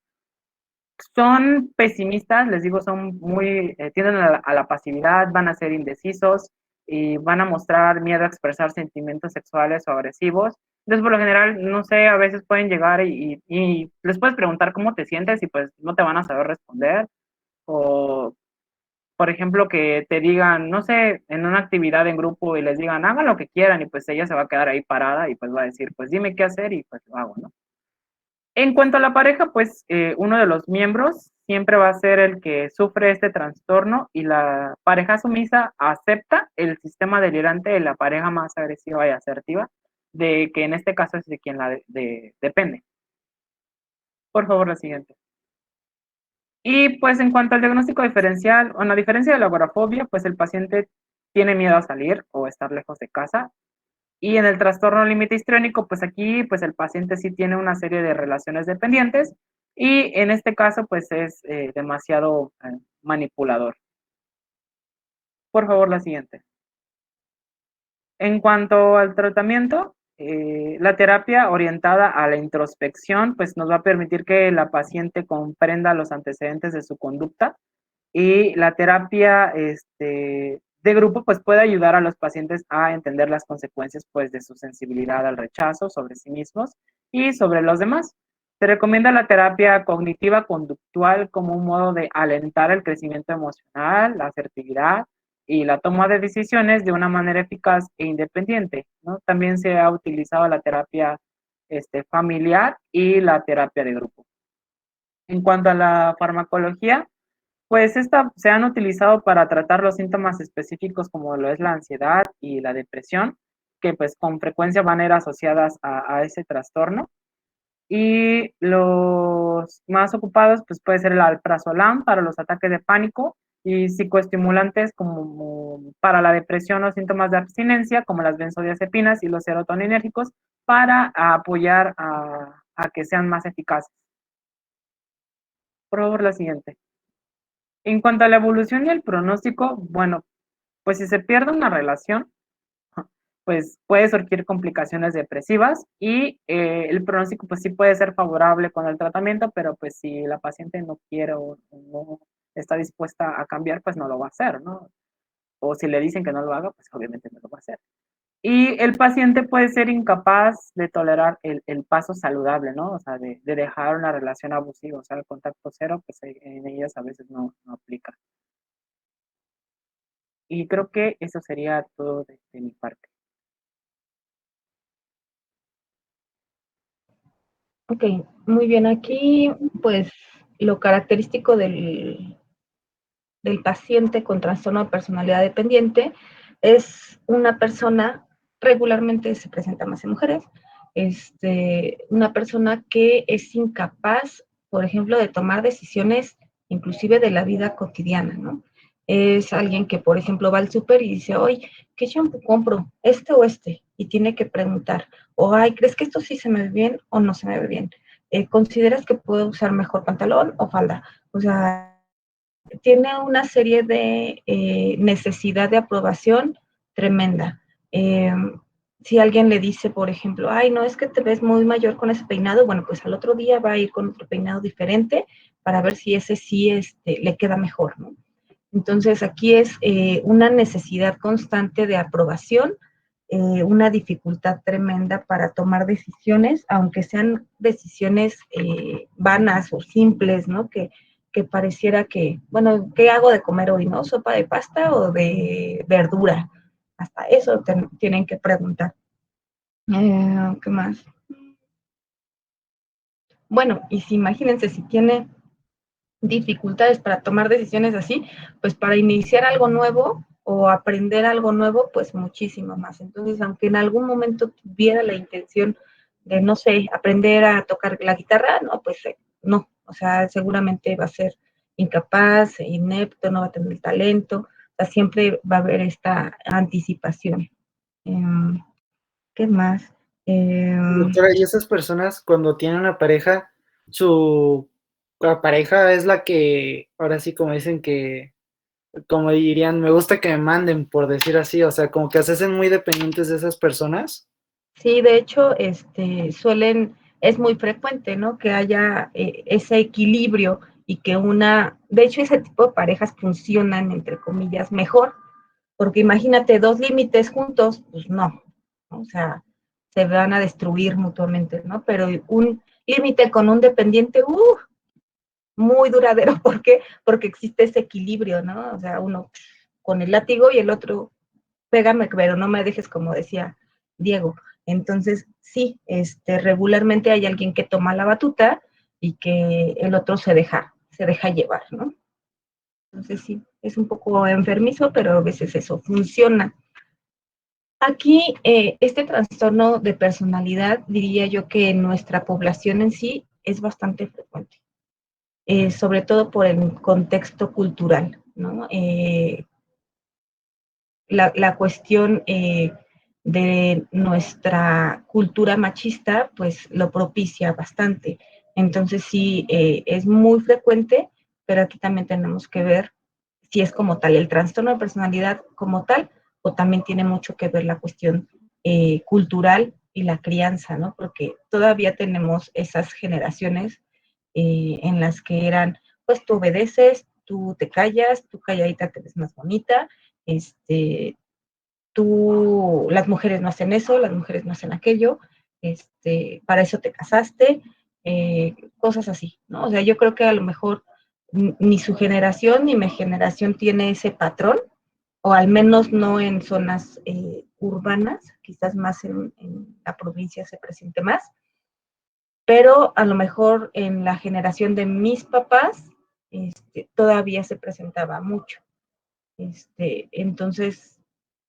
Son pesimistas, les digo, son tienden a la pasividad, van a ser indecisos y van a mostrar miedo a expresar sentimientos sexuales o agresivos. Entonces, por lo general, no sé, a veces pueden llegar y les puedes preguntar cómo te sientes y pues no te van a saber responder. O por ejemplo, que te digan, no sé, en una actividad en grupo y les digan, hagan lo que quieran y pues ella se va a quedar ahí parada y pues va a decir, pues dime qué hacer y pues lo hago, ¿no? En cuanto a la pareja, pues uno de los miembros siempre va a ser el que sufre este trastorno y la pareja sumisa acepta el sistema delirante de la pareja más agresiva y asertiva, de que en este caso es de quien depende. Por favor, la siguiente. Y pues en cuanto al diagnóstico diferencial, a diferencia de la agorafobia, pues el paciente tiene miedo a salir o estar lejos de casa. Y en el trastorno límite histriónico, pues aquí pues el paciente sí tiene una serie de relaciones dependientes y en este caso pues es demasiado manipulador. Por favor, la siguiente. En cuanto al tratamiento, la terapia orientada a la introspección pues nos va a permitir que la paciente comprenda los antecedentes de su conducta y la terapia de grupo pues puede ayudar a los pacientes a entender las consecuencias pues de su sensibilidad al rechazo sobre sí mismos y sobre los demás. Se recomienda la terapia cognitiva conductual como un modo de alentar el crecimiento emocional, la asertividad y la toma de decisiones de una manera eficaz e independiente, ¿no? También se ha utilizado la terapia familiar y la terapia de grupo. En cuanto a la farmacología, pues se han utilizado para tratar los síntomas específicos como lo es la ansiedad y la depresión, que pues con frecuencia van a ir asociadas a ese trastorno. Y los más ocupados pues puede ser el alprazolam para los ataques de pánico y psicoestimulantes como para la depresión o síntomas de abstinencia como las benzodiazepinas y los serotoninérgicos para apoyar a que sean más eficaces. Por favor, la siguiente. En cuanto a la evolución y el pronóstico, bueno, pues si se pierde una relación, pues puede surgir complicaciones depresivas y el pronóstico pues sí puede ser favorable con el tratamiento, pero pues si la paciente no quiere o no está dispuesta a cambiar, pues no lo va a hacer, ¿no? O si le dicen que no lo haga, pues obviamente no lo va a hacer. Y el paciente puede ser incapaz de tolerar el paso saludable, ¿no? O sea, de dejar una relación abusiva, o sea, el contacto cero, pues en ellas a veces no aplica. Y creo que eso sería todo de mi parte. Ok, muy bien. Aquí, pues, lo característico del paciente con trastorno de personalidad dependiente es una persona, regularmente se presenta más en mujeres, una persona que es incapaz, por ejemplo, de tomar decisiones inclusive de la vida cotidiana, ¿no? Es alguien que, por ejemplo, va al súper y dice, oye, ¿qué shampoo compro? ¿Este o este? Y tiene que preguntar, o, ay, ¿crees que esto sí se me ve bien o no se me ve bien? ¿Consideras que puedo usar mejor pantalón o falda? O sea, tiene una serie de necesidad de aprobación tremenda. Si alguien le dice, por ejemplo, ay, no, es que te ves muy mayor con ese peinado, bueno, pues al otro día va a ir con otro peinado diferente para ver si ese sí le queda mejor, ¿no? Entonces, aquí es una necesidad constante de aprobación, una dificultad tremenda para tomar decisiones, aunque sean decisiones vanas o simples, ¿no? Que pareciera que, bueno, ¿qué hago de comer hoy, no? ¿Sopa de pasta o de verdura? Hasta eso tienen que preguntar. ¿Qué más? Bueno, y si imagínense si tiene dificultades para tomar decisiones así, pues para iniciar algo nuevo o aprender algo nuevo, pues muchísimo más. Entonces, aunque en algún momento tuviera la intención de, no sé, aprender a tocar la guitarra, no, pues no, o sea, seguramente va a ser incapaz, inepto, no va a tener el talento, o sea, siempre va a haber esta anticipación. ¿Qué más? Doctora, y esas personas cuando tienen una pareja, su la pareja es la que, ahora sí como dicen que, como dirían, me gusta que me manden, por decir así, o sea, como que se hacen muy dependientes de esas personas. Sí, de hecho, es muy frecuente, ¿no? Que haya ese equilibrio y que de hecho, ese tipo de parejas funcionan, entre comillas, mejor, porque imagínate dos límites juntos, pues no, ¿no? O sea, se van a destruir mutuamente, ¿no? Pero un límite con un dependiente, muy duradero, ¿por qué? Porque existe ese equilibrio, ¿no? O sea, uno con el látigo y el otro pégame, pero no me dejes, como decía Diego. Entonces, sí, regularmente hay alguien que toma la batuta y que el otro se deja llevar, ¿no? Entonces, sí, es un poco enfermizo, pero a veces eso funciona. Aquí, este trastorno de personalidad, diría yo que en nuestra población en sí es bastante frecuente, sobre todo por el contexto cultural, ¿no? La cuestión de nuestra cultura machista, pues lo propicia bastante. Entonces sí, es muy frecuente, pero aquí también tenemos que ver si es como tal el trastorno de personalidad como tal, o también tiene mucho que ver la cuestión cultural y la crianza, ¿no? Porque todavía tenemos esas generaciones en las que eran, pues tú obedeces, tú te callas, tú calladita te ves más bonita, las mujeres no hacen eso, las mujeres no hacen aquello, para eso te casaste, cosas así, ¿no? O sea, yo creo que a lo mejor ni su generación ni mi generación tiene ese patrón, o al menos no en zonas urbanas, quizás más en la provincia se presente más, pero a lo mejor en la generación de mis papás todavía se presentaba mucho. Entonces,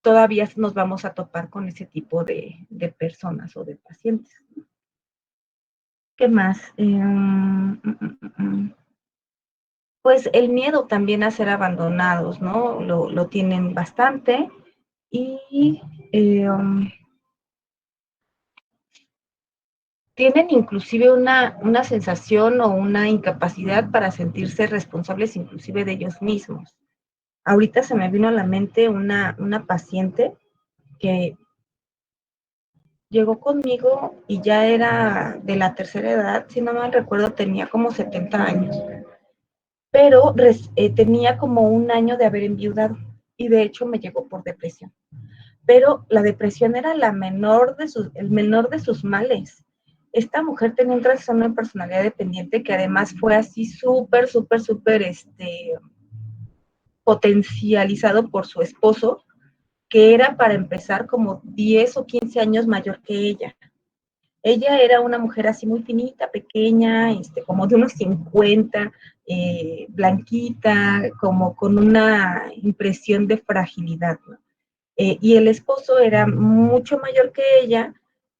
todavía nos vamos a topar con ese tipo de personas o de pacientes. ¿Qué más? Pues el miedo también a ser abandonados, ¿no? Lo tienen bastante. Y tienen inclusive una sensación o una incapacidad para sentirse responsables inclusive de ellos mismos. Ahorita se me vino a la mente una paciente que llegó conmigo y ya era de la tercera edad, si no mal recuerdo, tenía como 70 años, pero tenía como un año de haber enviudado y de hecho me llegó por depresión. Pero la depresión era el menor de sus males. Esta mujer tenía un trastorno de personalidad dependiente que además fue así súper potencializado por su esposo, que era para empezar como 10 o 15 años mayor que ella. Ella era una mujer así muy finita, pequeña, como de unos 50, blanquita, como con una impresión de fragilidad, ¿no? Y el esposo era mucho mayor que ella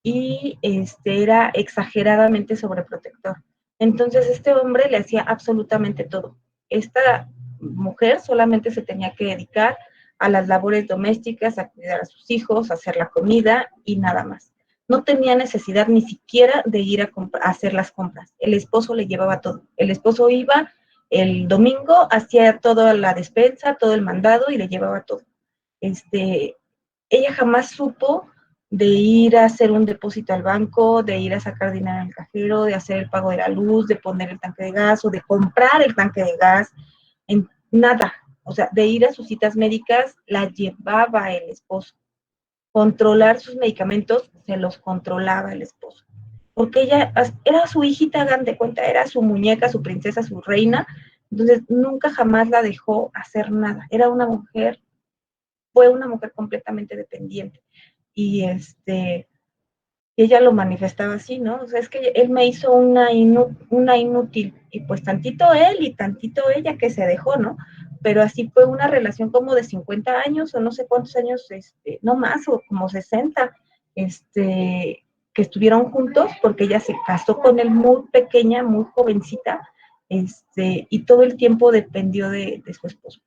y era exageradamente sobreprotector. Entonces este hombre le hacía absolutamente todo. Esta mujer solamente se tenía que dedicar a las labores domésticas, a cuidar a sus hijos, a hacer la comida y nada más. No tenía necesidad ni siquiera de ir a hacer las compras. El esposo le llevaba todo. El esposo iba el domingo, hacía toda la despensa, todo el mandado y le llevaba todo. Ella jamás supo de ir a hacer un depósito al banco, de ir a sacar dinero en el cajero, de hacer el pago de la luz, de poner el tanque de gas o de comprar el tanque de gas, nada. O sea, de ir a sus citas médicas la llevaba el esposo. Controlar sus medicamentos se los controlaba el esposo. Porque ella era su hijita, hagan de cuenta, era su muñeca, su princesa, su reina. Entonces, nunca jamás la dejó hacer nada. Fue una mujer completamente dependiente. Y ella lo manifestaba así, ¿no? O sea, es que él me hizo una inútil, y pues tantito él y tantito ella que se dejó, ¿no? Pero así fue una relación como de 50 años o no sé cuántos años, no más, o como 60, que estuvieron juntos porque ella se casó con él muy pequeña, muy jovencita, y todo el tiempo dependió de su esposo.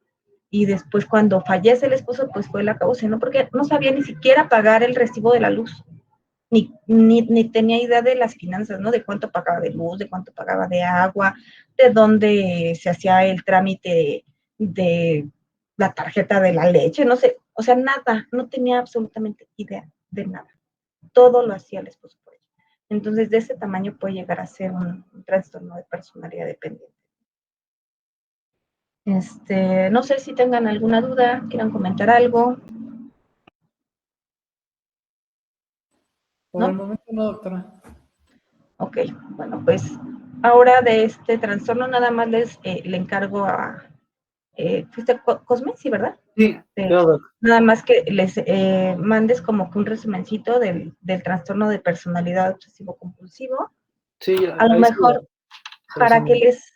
Y después cuando fallece el esposo, pues fue el acabose, ¿no? Porque no sabía ni siquiera pagar el recibo de la luz, ni tenía idea de las finanzas, ¿no? De cuánto pagaba de luz, de cuánto pagaba de agua, de dónde se hacía el trámite de la tarjeta de la leche, no sé, o sea, nada, no tenía absolutamente idea de nada. Todo lo hacía el esposo por ella. Entonces, de ese tamaño puede llegar a ser un trastorno de personalidad dependiente. No sé si tengan alguna duda, quieran comentar algo. Por el momento no, doctora. Ok, bueno, pues ahora de este trastorno nada más le encargo a... ¿fuiste Cosme? Sí, ¿verdad? Sí, claro. Nada más que les mandes como que un resumencito del trastorno de personalidad obsesivo-compulsivo. Sí, a lo mejor sí, para que les...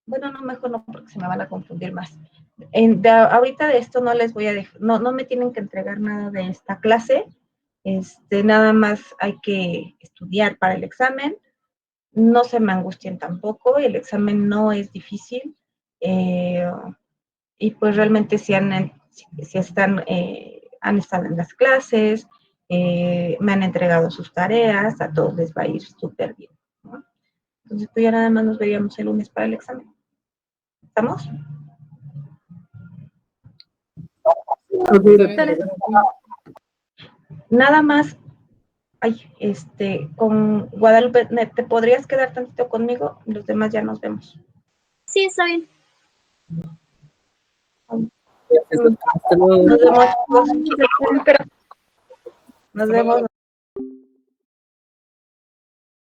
Bueno, no, mejor no, porque se me van a confundir más. Ahorita de esto no les voy a dejar, no me tienen que entregar nada de esta clase. Nada más hay que estudiar para el examen. No se me angustien tampoco, el examen no es difícil. Y pues realmente si han estado en las clases, me han entregado sus tareas, a todos les va a ir súper bien, ¿no? Entonces, pues ya nada más nos veríamos el lunes para el examen. ¿Estamos? Nada más, con Guadalupe, ¿te podrías quedar tantito conmigo? Los demás ya nos vemos. Sí, está bien. Nos vemos. Nos vemos.